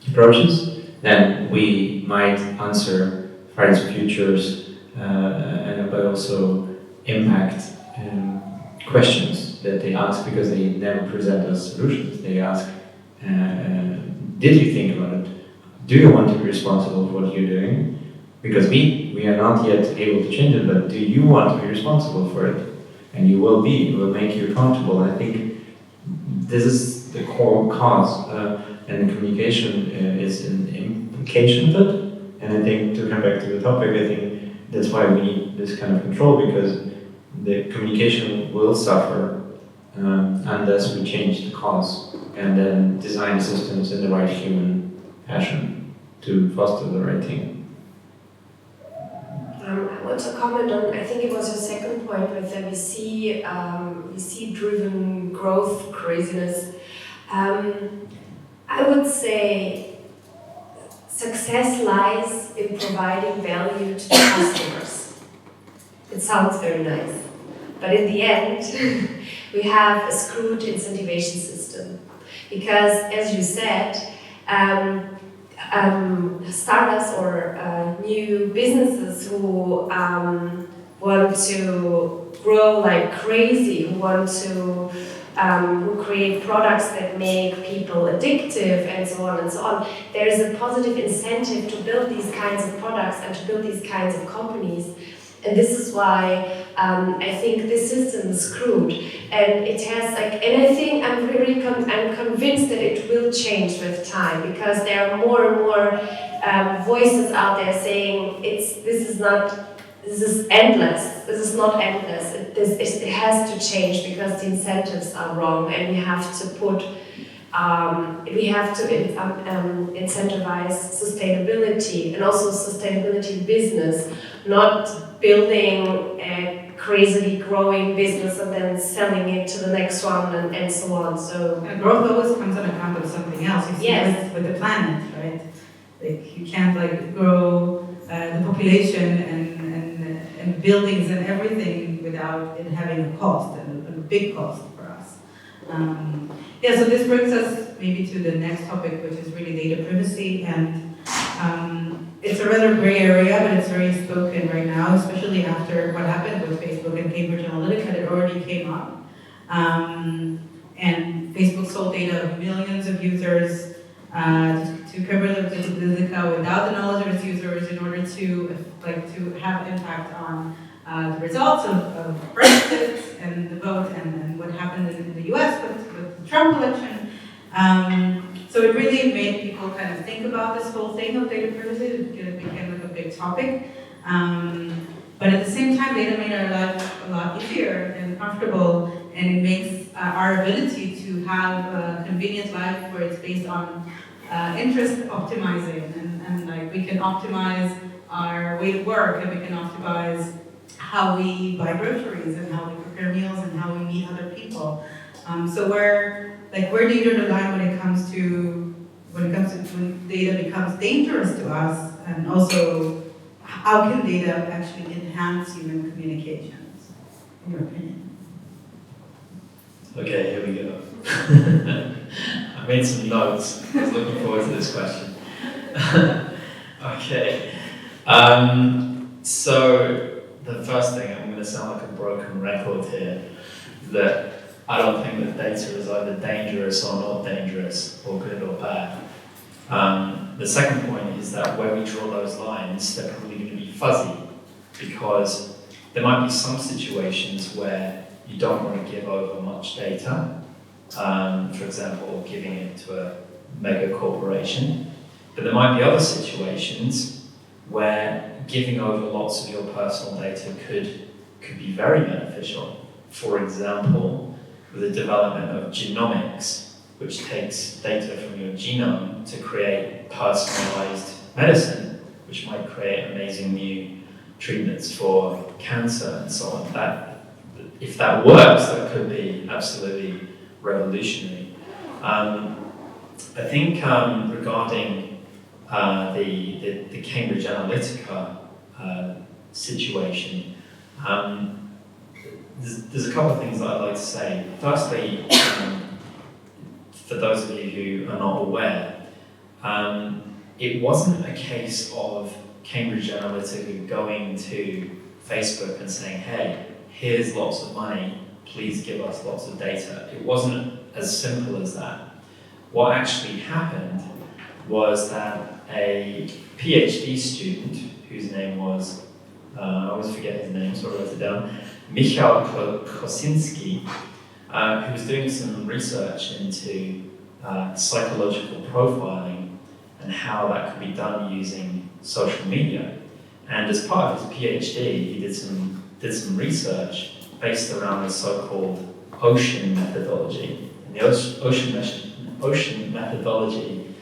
approaches. Then we might answer Fridays for Futures, but also impact questions that they ask, because they never present us solutions. They ask, did you think about it? Do you want to be responsible for what you're doing? Because we are not yet able to change it, but do you want to be responsible for it? And you will be, it will make you accountable. And I think this is the core cause, and communication is an implication of it. And I think, to come back to the topic, I think that's why we need this kind of control, because the communication will suffer unless we change the cause and then design systems in the right human fashion to foster the right thing. I want to comment on, I think it was your second point with the VC-driven growth craziness. I would say success lies in providing value to the customers. It sounds very nice, but in the end, we have a screwed incentivation system. Because, as you said, startups or new businesses who want to grow like crazy, who create products that make people addictive, and so on, there is a positive incentive to build these kinds of products and to build these kinds of companies. And this is why I think this system is screwed, and it has and I think I'm convinced that it will change with time, because there are more and more voices out there saying this is endless. This is not endless. It has to change, because the incentives are wrong, and we have to incentivize sustainability, and also sustainability business, not building a crazily growing business and then selling it to the next one and so on. So And growth always comes on account of something else. You see Yes. with the planet, right? Like you can't like grow the population and buildings and everything without it having a cost and a big cost for us. Yeah, so this brings us maybe to the next topic, which is really data privacy, and it's a rather gray area, but it's very spoken right now, especially after what happened with Facebook and Cambridge Analytica. It already came up, and Facebook sold data of millions of users to Cambridge Analytica without the knowledge of its users in order to have impact on the results of Brexit and the vote and what happened in the US with the Trump election. So it really made people kind of think about this whole thing of data privacy. It became like a big topic. But at the same time, data made our lives a lot easier and comfortable, and it makes our ability to have a convenient life where it's based on interest optimizing, and like we can optimize our way to work, and we can optimize how we buy groceries and how we prepare meals and how we meet other people. So where do you draw the line when data becomes dangerous to us, and also how can data actually enhance human communications, in your opinion? Okay, here we go. I made some notes. I was looking forward to this question. Okay. So the first thing, I'm going to sound like a broken record here, that I don't think that data is either dangerous or not dangerous, or good or bad. The second point is that where we draw those lines, they're probably going to be fuzzy, because there might be some situations where you don't want to give over much data, for example, giving it to a mega corporation. But there might be other situations where giving over lots of your personal data could be very beneficial. For example, with the development of genomics, which takes data from your genome to create personalized medicine, which might create amazing new treatments for cancer and so on. If that works, that could be absolutely revolutionary. I think regarding the Cambridge Analytica situation, there's a couple of things that I'd like to say. Firstly, for those of you who are not aware, it wasn't a case of Cambridge Analytica going to Facebook and saying, hey, here's lots of money, please give us lots of data. It wasn't as simple as that. What actually happened was that a PhD student, whose name was, I always forget his name, so I wrote it down, Michał Kosinski, who was doing some research into psychological profiling and how that could be done using social media. And as part of his PhD, he did some research based around the so-called ocean methodology. And the ocean methodology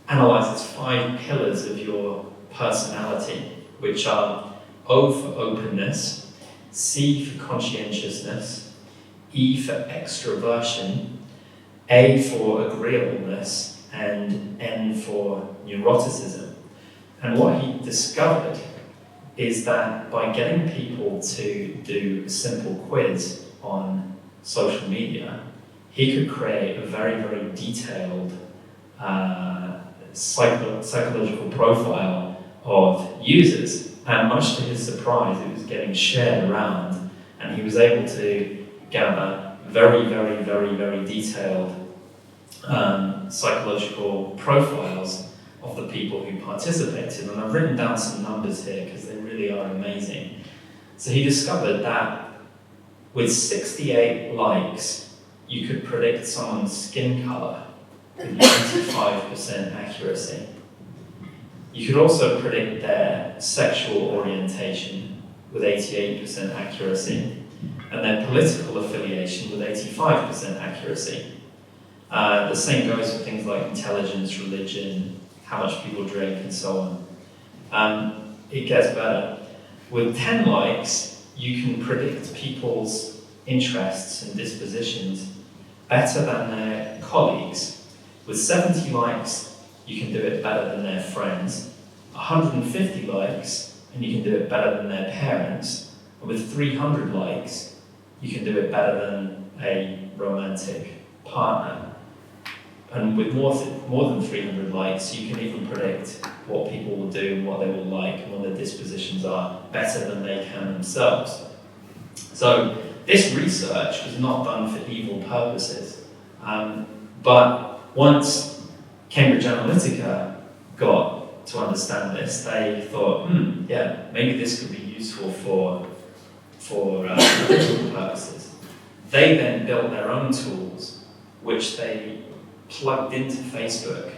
analyzes 5 pillars of your personality, which are O for openness, C for conscientiousness, E for extroversion, A for agreeableness, and N for neuroticism. And what he discovered is that by getting people to do a simple quiz on social media, he could create a very, very detailed psychological profile of users. And much to his surprise, it was getting shared around, and he was able to gather very, very, very, very detailed psychological profiles of the people who participated. And I've written down some numbers here because they really are amazing. So he discovered that with 68 likes, you could predict someone's skin color with 95% accuracy. You could also predict their sexual orientation with 88% accuracy, and their political affiliation with 85% accuracy. The same goes for things like intelligence, religion, how much people drink, and so on. It gets better. With 10 likes, you can predict people's interests and dispositions better than their colleagues. With 70 likes, you can do it better than their friends. 150 likes, and you can do it better than their parents. And with 300 likes, you can do it better than a romantic partner. And with more than 300 likes, you can even predict what people will do, what they will like, and what their dispositions are better than they can themselves. So this research was not done for evil purposes. But once Cambridge Analytica got to understand this, they thought, yeah, maybe this could be useful for political purposes. They then built their own tools, which they plugged into Facebook,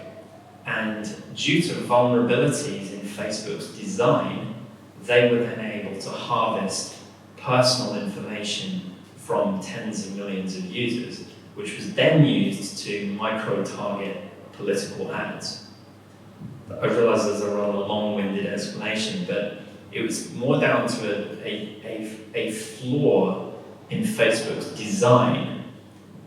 and due to vulnerabilities in Facebook's design, they were then able to harvest personal information from tens of millions of users, which was then used to micro-target political ads. I realise there's a rather long-winded explanation, but it was more down to a flaw in Facebook's design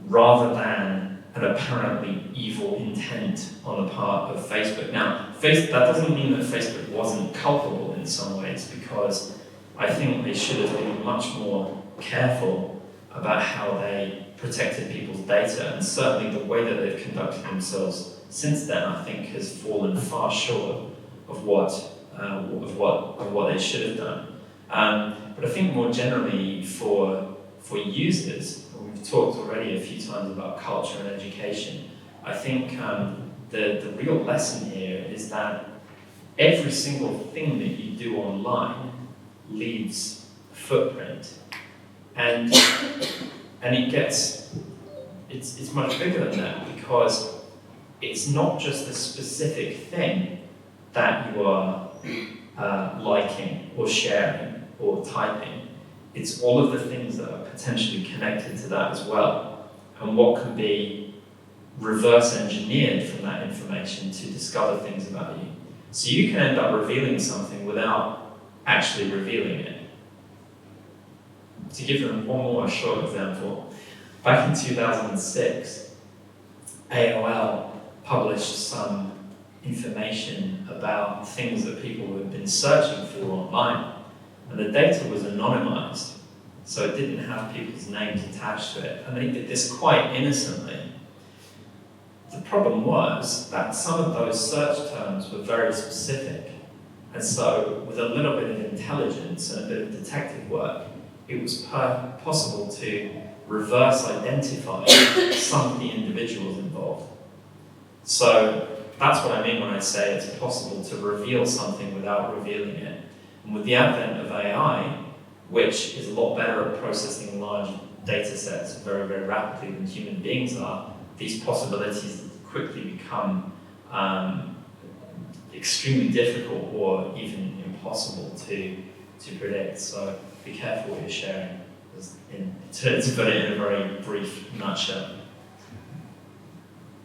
rather than an apparently evil intent on the part of Facebook. Now, that doesn't mean that Facebook wasn't culpable in some ways, because I think they should have been much more careful about how they protected people's data, and certainly the way that they've conducted themselves since then, I think, has fallen far short of what they should have done. But I think more generally for users, we've talked already a few times about culture and education. I think the real lesson here is that every single thing that you do online leaves a footprint, and it's much bigger than that, because it's not just a specific thing that you are liking or sharing or typing. It's all of the things that are potentially connected to that as well, and what can be reverse engineered from that information to discover things about you. So you can end up revealing something without actually revealing it. To give them one more short example, back in 2006, AOL published some information about things that people had been searching for online, and the data was anonymized, so it didn't have people's names attached to it, and they did this quite innocently. The problem was that some of those search terms were very specific, and so with a little bit of intelligence and a bit of detective work, it was possible to reverse identify some of the individuals involved. So that's what I mean when I say it's possible to reveal something without revealing it. And with the advent of AI, which is a lot better at processing large data sets very, very rapidly than human beings are, these possibilities quickly become extremely difficult or even impossible to predict. So be careful what you're sharing, to put it in a very brief nutshell.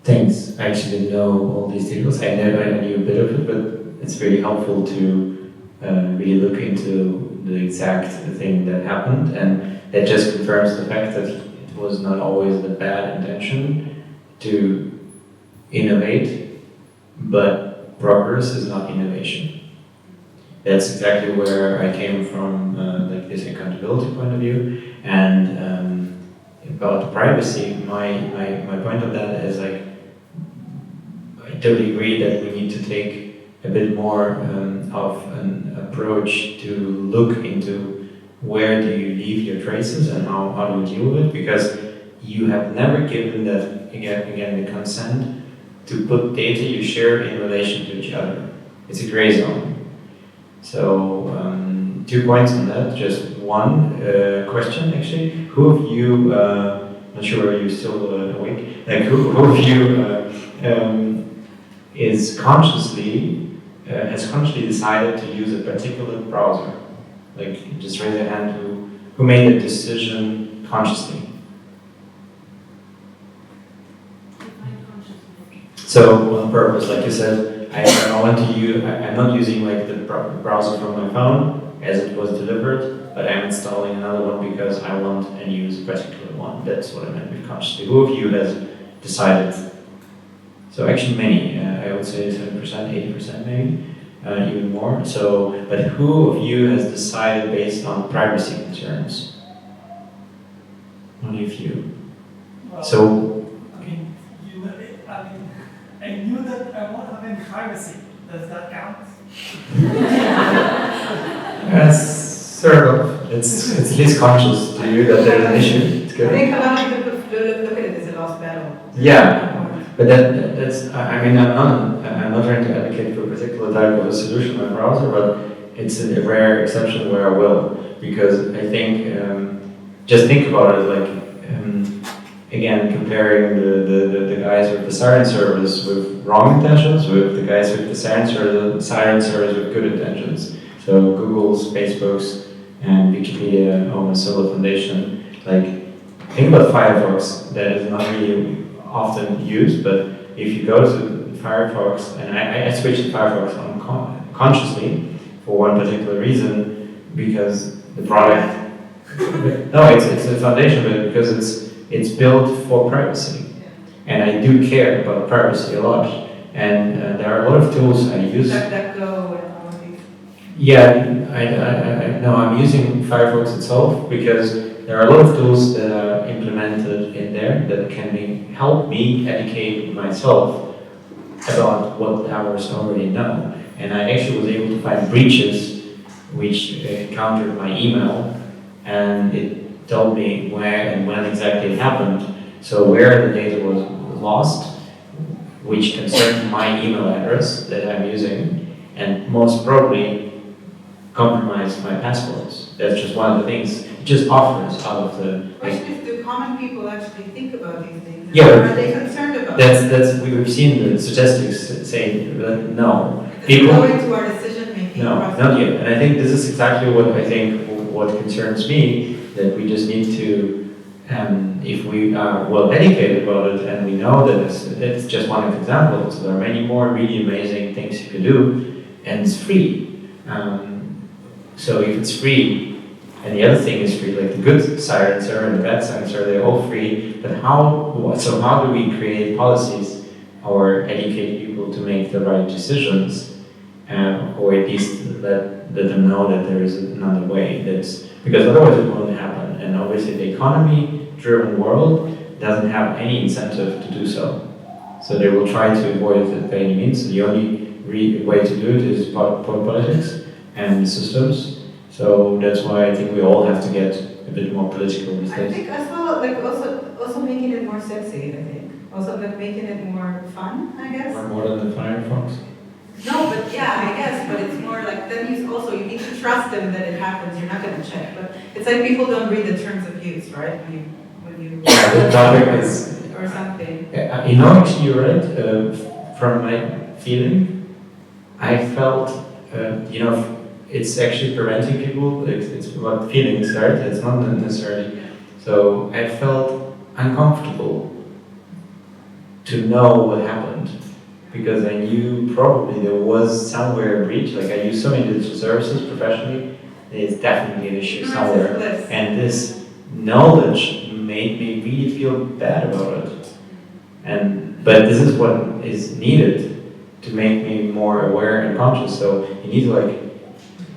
Thanks. I actually didn't know all these details. I knew a bit of it, but it's really helpful to really look into the exact thing that happened, and that just confirms the fact that it was not always the bad intention to innovate, but progress is not innovation. That's exactly where I came from, like this accountability point of view, and about privacy. My point of that is like, I totally agree that we need to take a bit more of an approach to look into where do you leave your traces and how do you deal with it, because you have never given that, again the consent to put data you share in relation to each other. It's a gray zone. So 2 points on that. Just one question actually. Who of you, not sure are you still awake? Like who of you has consciously decided to use a particular browser? Like just raise your hand who made the decision consciously. So on purpose, like you said, I want to use. I'm not using like the browser from my phone as it was delivered. but I'm installing another one because I want and use a particular one. That's what I meant with consciously. Who of you has decided? So actually many, I would say 7%, 80% maybe, even more. So, but who of you has decided based on privacy concerns? Only a few. Well, So, I knew that I won't have any privacy. Does that count? sort of. It's at least conscious to you that there's an issue. It's I good. think a lot of people look at it as a lost battle. Yeah, but that's. I mean, I'm not trying to advocate for a particular type of a solution in my browser, but it's a rare exception where I will, because I think just think about it like. Again, comparing the guys with the siren service with wrong intentions with the guys with the siren service with good intentions. So Google's, Facebook's, and Wikipedia, Mozilla Foundation. Like, think about Firefox. That is not really often used, but if you go to Firefox, and I switched to Firefox consciously for one particular reason, because the product. No, it's a foundation, but because it's built for privacy, and I do care about privacy a lot. And there are a lot of tools I use. DuckDuckGo and all of these. Yeah, I'm using Firefox itself because there are a lot of tools that are implemented in there that can help me educate myself about what others already know. And I actually was able to find breaches which encountered my email, and it told me where and when exactly it happened. So where the data was lost, which concerned my email address that I'm using, and most probably compromised my passwords. That's just one of the things. It just offers out of the. The question is, do common people actually think about these things? Yeah, Or are they concerned about that's we've seen the statistics saying that no. People go into our decision making process. Not yet. And I think this is exactly what concerns me. That we just need to, if we are well educated about it and we know that it's just one example, so there are many more really amazing things you can do, and it's free. So if it's free, and the other thing is free, like the good silencer and the bad silencer, they're all free, but how do we create policies or educate people to make the right decisions, or at least let them know that there is another way because otherwise it won't happen. And obviously the economy-driven world doesn't have any incentive to do so. So they will try to avoid it by any means. The only way to do it is politics and systems. So that's why I think we all have to get a bit more political these days. I think as well, like also making it more sexy, I think. Also like making it more fun, I guess. Or more than the Firefox. No, but yeah, I guess, but it's more like, then you need to trust them that it happens, you're not going to check. But it's like people don't read the terms of use, right? When you the topic is... or something. Actually you're right, from my feeling, I felt, it's actually preventing people, it's about feelings, right? It's not necessarily. So I felt uncomfortable to know what happened. Because I knew probably there was somewhere a breach. Like I use so many digital services professionally, it's definitely an issue somewhere. And this knowledge made me really feel bad about it. But this is what is needed to make me more aware and conscious. So you need to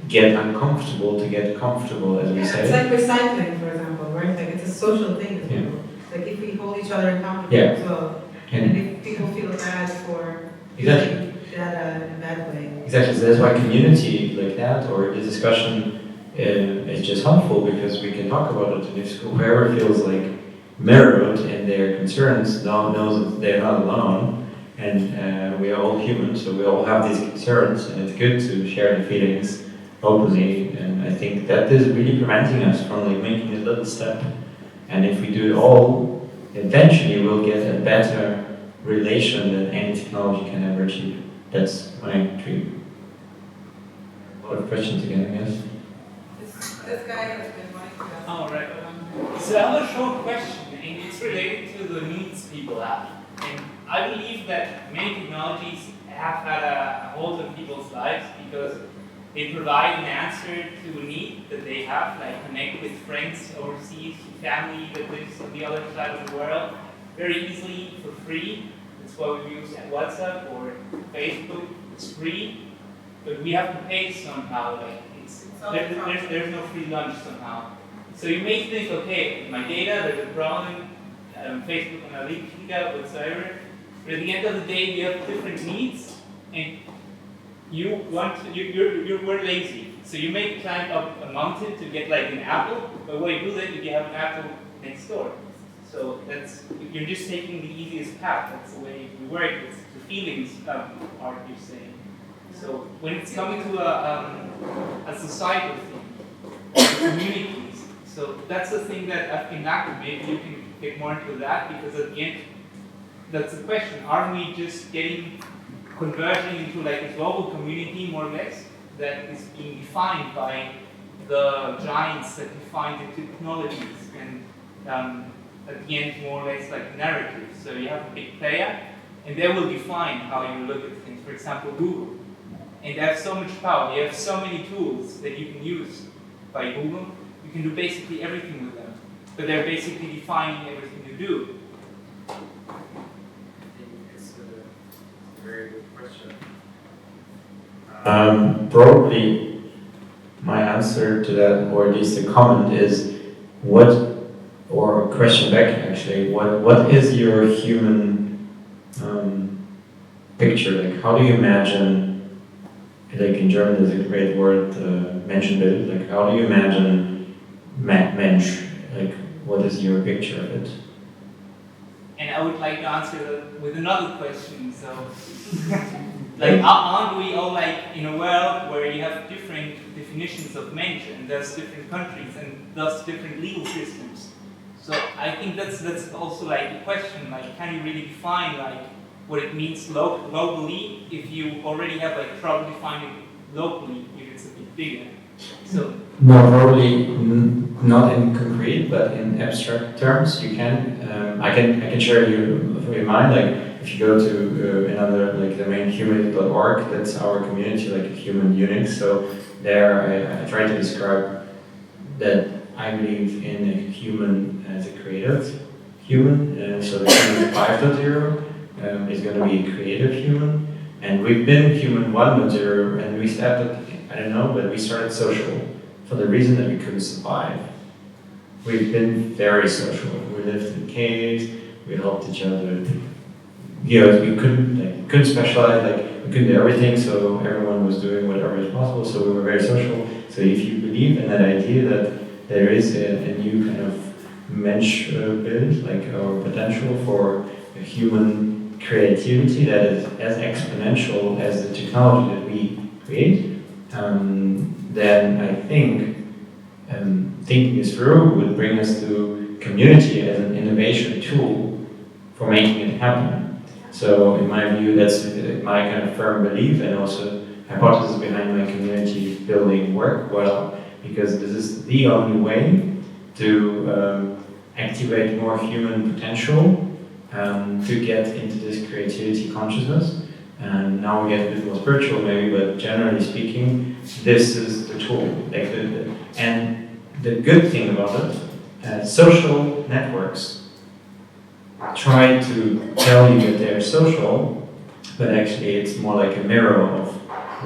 get uncomfortable to get comfortable, as we say. It's like recycling, for example, right? Like it's a social thing as well. Like if we hold each other accountable as well. And if people feel bad for using data in a bad way. Exactly. So that's why community like that or the discussion is just helpful because we can talk about it. And if whoever feels like mirrored in their concerns knows that they're not alone. And we are all human, so we all have these concerns. And it's good to share the feelings openly. And I think that is really preventing us from making a little step. And if we do it all, eventually we'll get a better relation than any technology can ever achieve. That's my dream. A lot of questions again, I guess. This guy has been wanting to ask. Oh, right. So I have a short question, and it's related to the needs people have. And I believe that many technologies have had a hold on people's lives because They provide an answer to a need that they have, like connect with friends overseas, family that lives on the other side of the world, very easily for free. That's why we use WhatsApp or Facebook. It's free, but we have to pay somehow. Like there's no free lunch somehow. So you may think, okay, my data, there's a problem, Facebook Analytica, whatsoever. But at the end of the day, we have different needs, and we're lazy. So you may climb up a mountain to get like an apple, but what you do then, you have an apple next door. So you're just taking the easiest path. That's the way we work. It's the feelings part you're saying. So when it's coming to a societal thing, communities. So that's the thing that I've been lacking. Maybe you can get more into that, because at the end, that's the question. Are we just converging into like a global community, more or less, that is being defined by the giants that define the technologies, and at the end, more or less like narratives. So you have a big player, and they will define how you look at things. For example, Google. And they have so much power. You have so many tools that you can use by Google. You can do basically everything with them. But they're basically defining everything you do. I think it's a very good question. Probably my answer to that, or at least a comment, is or a question back actually, what is your human picture? Like, how do you imagine, like in German there's a great word, Menschenbild, like how do you imagine Mensch? Like, what is your picture of it? And I would like to answer that with another question. So, like, aren't we all like in a world where you have different definitions of Mensch, and there's different countries and thus different legal systems? So I think that's also like a question. Like, can you really define like what it means globally if you already have like trouble defining locally if it's a bit bigger? So no, probably not in concrete, but in abstract terms. You can. I can share you in mind. Like, if you go to another, like the main human.org, that's our community, like a human unit. So there, I try to describe that I believe in a human as a creative human. So the human 5.0 is going to be a creative human, and we've been human 1.0, and we started. I don't know, but we started social for the reason that we couldn't survive. We've been very social. We lived in caves. We helped each other. You know, we couldn't specialize. Like, we couldn't do everything. So everyone was doing whatever is possible. So we were very social. So if you believe in that idea that there is a new kind of Mensch build, like our potential for a human creativity that is as exponential as the technology that we create. Then I think thinking this through would bring us to community as an innovation tool for making it happen. So in my view, that's my kind of firm belief, and also hypothesis behind my community building work. Well, because this is the only way to activate more human potential, to get into this creativity consciousness. And now we get a bit more spiritual maybe, but generally speaking, this is the tool. Like and the good thing about it, social networks try to tell you that they're social, but actually it's more like a mirror of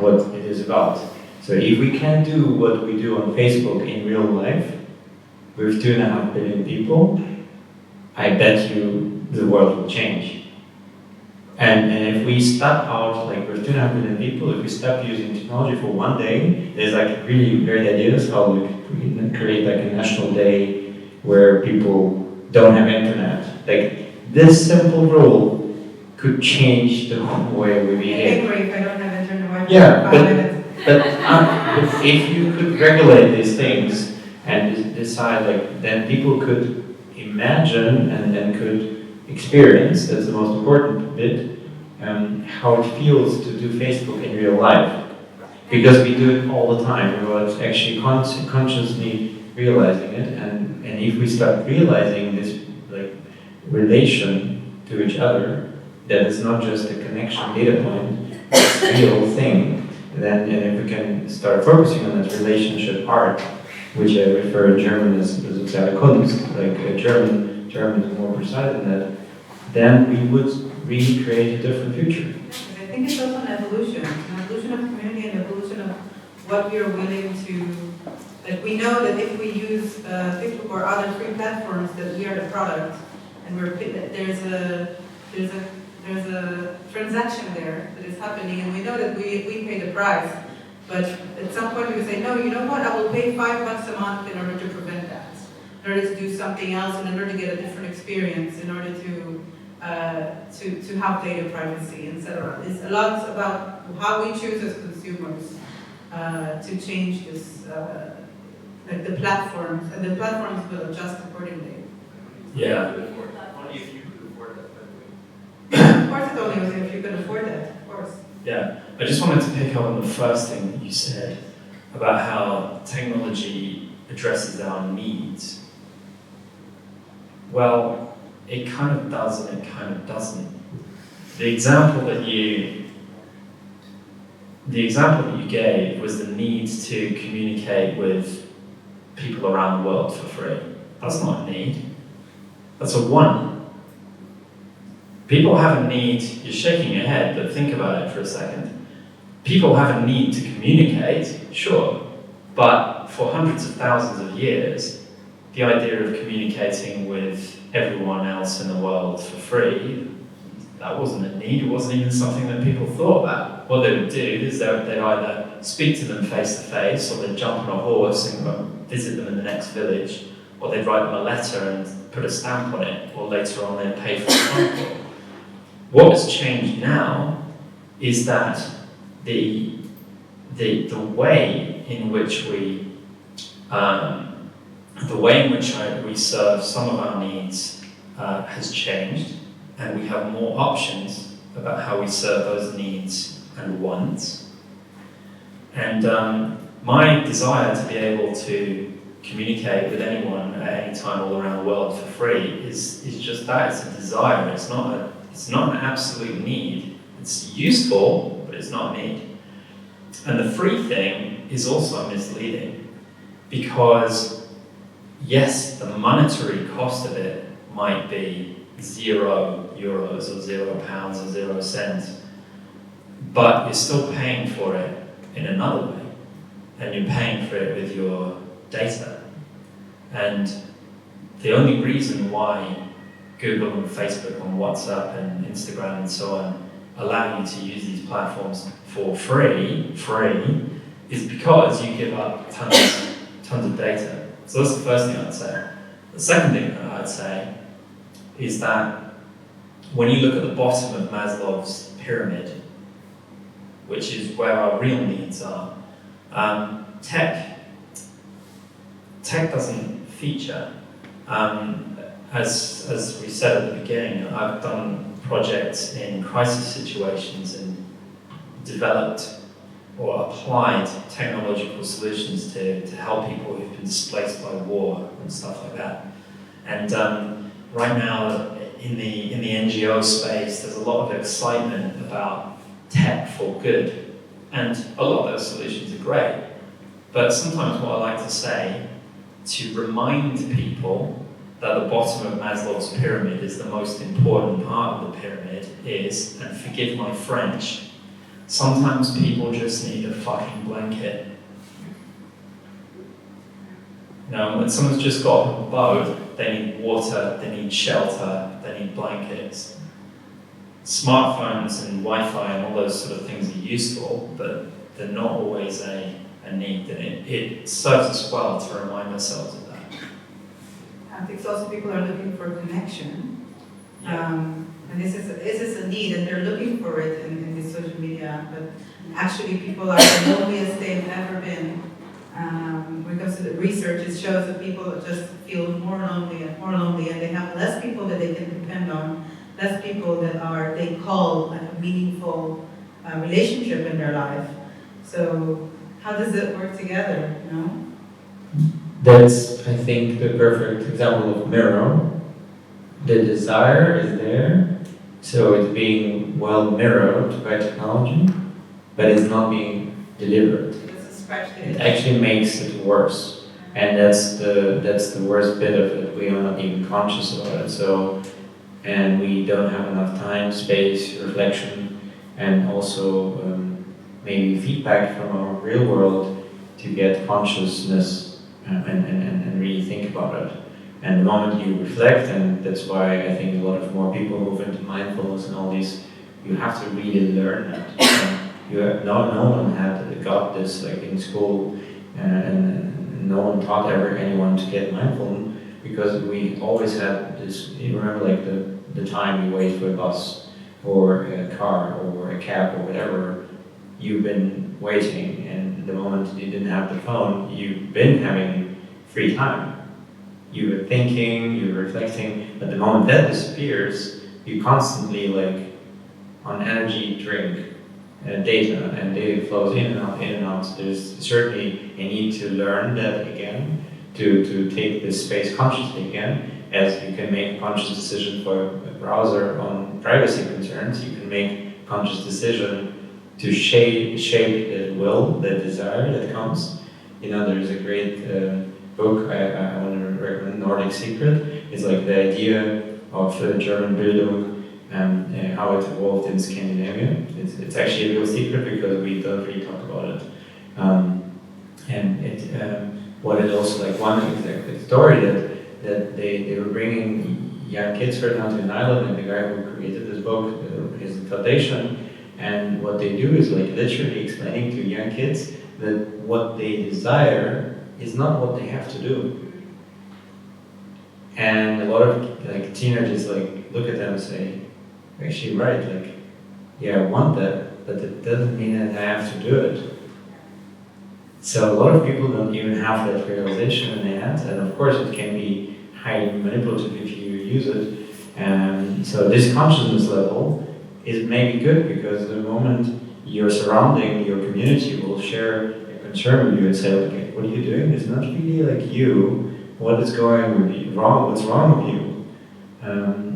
what it is about. So if we can do what we do on Facebook in real life, with 2.5 billion people, I bet you the world will change. And if we step out, like with 2.5 billion people, if we stop using technology for one day, there's like really great ideas how we can create like a national day where people don't have internet. Like, this simple rule could change the way we behave. If I don't have internet, yeah, but if you could regulate these things and decide, like, then people could imagine and then could experience, that's the most important bit, how it feels to do Facebook in real life. Because we do it all the time, we're actually consciously realizing it, and if we start realizing this like relation to each other, that it's not just a connection data point, it's a real thing, then and if we can start focusing on that relationship art, which I refer in German as soziale Kunst, like German is more precise than that, then we would really create a different future. I think it's also an evolution of community, an evolution of what we are willing to, like we know that if we use Facebook or other free platforms, that we are the product, and there's a transaction there that is happening, and we know that we pay the price, but at some point we say, no, you know what, I will pay $5 a month in order to prevent that, in order to do something else, in order to get a different experience, in order to have data privacy, etc. It's a lot about how we choose as consumers to change this, like the platforms, and the platforms will adjust accordingly. Yeah. Only if you could afford that. Of course, it's only if you can afford that. Of course. Yeah. I just wanted to pick up on the first thing that you said about how technology addresses our needs. Well, it kind of does and it kind of doesn't. The example that you gave was the need to communicate with people around the world for free. That's not a need. That's a want. People have a need, you're shaking your head, but think about it for a second. People have a need to communicate, sure, but for hundreds of thousands of years, the idea of communicating with everyone else in the world for free, that wasn't a need, it wasn't even something that people thought about. What they would do is they'd either speak to them face to face, or they'd jump on a horse and go visit them in the next village, or they'd write them a letter and put a stamp on it, or later on they'd pay for the phone call. What has changed now is that the way in which we serve some of our needs has changed, and we have more options about how we serve those needs and wants. And my desire to be able to communicate with anyone at any time all around the world for free is just that. It's a desire. It's not an absolute need. It's useful, but it's not a need. And the free thing is also misleading, because yes, the monetary cost of it might be €0 or £0 or 0 cents, but you're still paying for it in another way, and you're paying for it with your data. And the only reason why Google and Facebook and WhatsApp and Instagram and so on allow you to use these platforms for free is because you give up tons of data. So that's the first thing I'd say. The second thing that I'd say is that when you look at the bottom of Maslow's pyramid, which is where our real needs are, tech doesn't feature. As we said at the beginning, I've done projects in crisis situations and developed or applied technological solutions to help people who've been displaced by war and stuff like that. And right now, in the NGO space, there's a lot of excitement about tech for good, and a lot of those solutions are great. But sometimes what I like to say, to remind people that the bottom of Maslow's pyramid is the most important part of the pyramid is, and forgive my French, sometimes people just need a fucking blanket. You know, when someone's just got a boat, they need water, they need shelter, they need blankets. Smartphones and Wi-Fi and all those sort of things are useful, but they're not always a need, and it serves us well to remind ourselves of that. I think also people are looking for connection, and this is a need, and they're looking for it in this social media. But actually, people are the loneliest they've ever been. When it comes to the research, it shows that people just feel more lonely, and they have less people that they can depend on, less people that they call like a meaningful relationship in their life. So how does it work together? You know? That's, I think, the perfect example of mirror. The desire is there, so it's being well mirrored by technology, but it's not being delivered. It actually makes it worse, and that's the worst bit of it. We are not even conscious about it. So, and we don't have enough time, space, reflection, and also maybe feedback from our real world to get consciousness and really think about it. And the moment you reflect, and that's why I think a lot of more people move into mindfulness and all these, you have to really learn that. No one had got this like in school, and no one taught ever anyone to get mindful, because we always had this. You remember like the time you wait for a bus or a car or a cab or whatever, you've been waiting, and the moment you didn't have the phone, you've been having free time. You were thinking, you were reflecting, but the moment that disappears, you constantly like on energy drink data, and data flows in and out, in and out. There's certainly a need to learn that again, to take this space consciously again, as you can make a conscious decision for a browser on privacy concerns. You can make a conscious decision to shape the will, the desire that comes. You know, there's a great book I want to recommend, Nordic Secret. It's like the idea of German Bildung and how it evolved in Scandinavia. It's actually a real secret because we don't really talk about it. And what it also, like one exact story that they were bringing young kids right now to an island, and the guy who created this book, his foundation, and what they do is like literally explaining to young kids that what they desire is not what they have to do. And a lot of like teenagers like look at them and say, "You're actually right, like, yeah, I want that, but it doesn't mean that I have to do it." So a lot of people don't even have that realization in their heads, and of course it can be highly manipulative if you use it. And so this consciousness level is maybe good, because the moment your surrounding, your community will share a concern with you and say, okay, what are you doing? It's not really like you. What is going with you? What's wrong with you?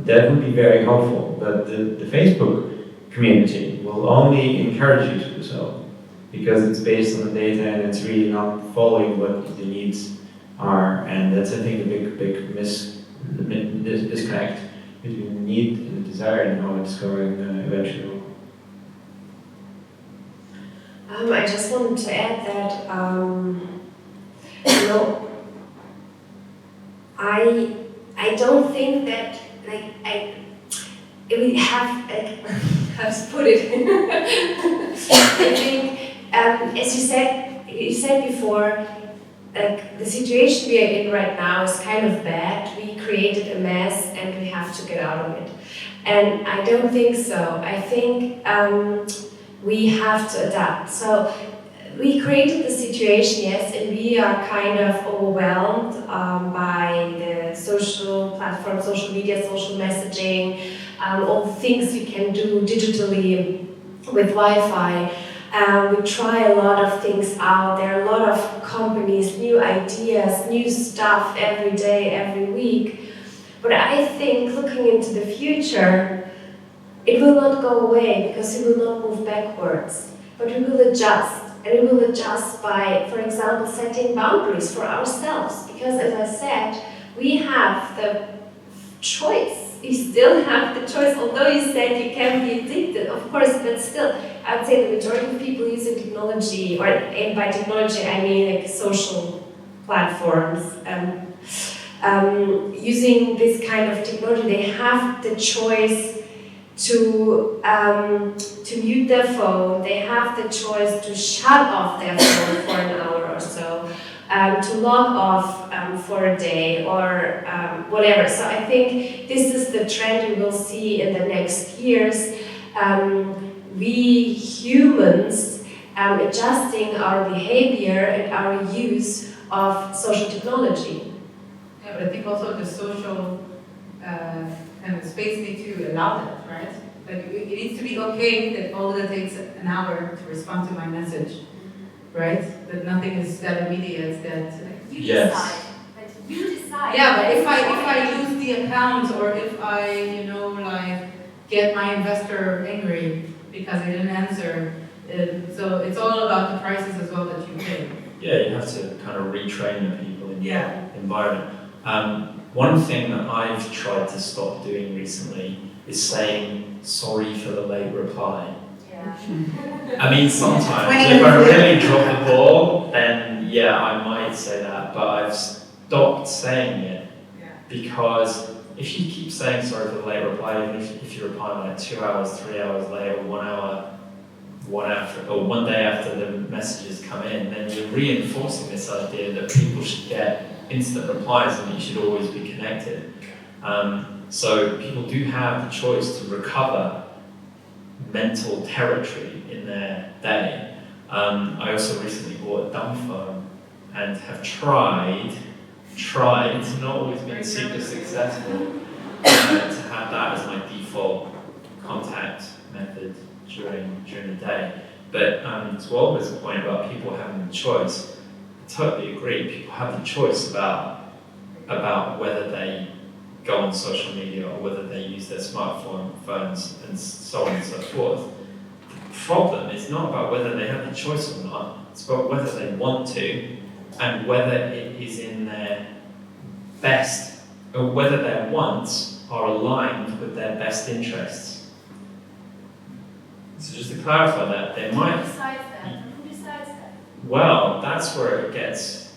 That would be very helpful. But the Facebook community will only encourage you to do so, because it's based on the data and it's really not following what the needs are. And that's, I think, a big disconnect between the need and the desire and how it's going eventually. I just wanted to add that, you know, I don't think that, like, we have, like, how to put it. I think, as you said before, like, the situation we are in right now is kind of bad. We created a mess and we have to get out of it. And I don't think so. I think we have to adapt. So we created the situation, yes, and we are kind of overwhelmed by the social platforms, social media, social messaging, all the things we can do digitally with Wi-Fi. We try a lot of things out. There are a lot of companies, new ideas, new stuff every day, every week. But I think looking into the future, it will not go away because we will not move backwards, but we will adjust. And we will adjust by, for example, setting boundaries for ourselves. Because as I said, we have the choice. You still have the choice, although you said you can be addicted, of course, but still, I would say the majority of people using technology, and by technology I mean like social platforms, using this kind of technology, they have the choice to mute their phone, they have the choice to shut off their phone for an hour or so, to log off for a day or whatever. So I think this is the trend we will see in the next years. We humans adjusting our behavior and our use of social technology. Yeah, but I think also the social kind of space needs to allow that, right? Like it needs to be okay that Olga takes an hour to respond to my message, right? That nothing is that immediate. That you decide. But you decide. Yeah, but if I lose the account, or if I, like, get my investor angry because I didn't answer, So it's all about the prices as well that you pay. Yeah, you have to kind of retrain the people in your environment. One thing that I've tried to stop doing recently is saying sorry for the late reply. I mean, sometimes if I really drop the ball, then yeah, I might say that, but I've stopped saying it because if you keep saying sorry for the late reply, even if you reply like 2 hours, 3 hours later, 1 hour, one day after the messages come in, then you're reinforcing this idea that people should get instant replies and you should always be connected. So people do have the choice to recover mental territory in their day. I also recently bought a dumb phone and have tried, it's not always been super successful, to have that as my default contact method during the day. But to Olga's point about people having the choice, I totally agree. People have the choice about whether they go on social media or whether they use their phones and so on and so forth. The problem is not about whether they have the choice or not, it's about whether they want to and whether it is in their best, or whether their wants are aligned with their best interests. So just to clarify that, they might... Who decides that? Who decides that? Well, that's where it gets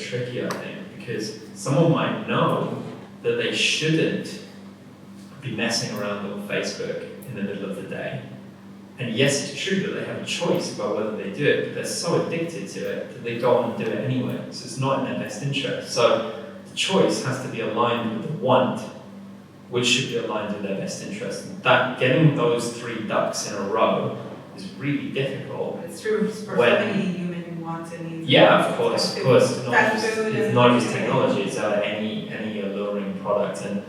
tricky, I think, because someone might know that they shouldn't be messing around on Facebook in the middle of the day. And yes, it's true that they have a choice about whether they do it, but they're so addicted to it that they go on and do it anyway. So it's not in their best interest. So the choice has to be aligned with the want, which should be aligned with their best interest. And that getting those three ducks in a row is really difficult. It's true for so many human wants and needs. Yeah, of course. It's not just technology, it's any alluring product. And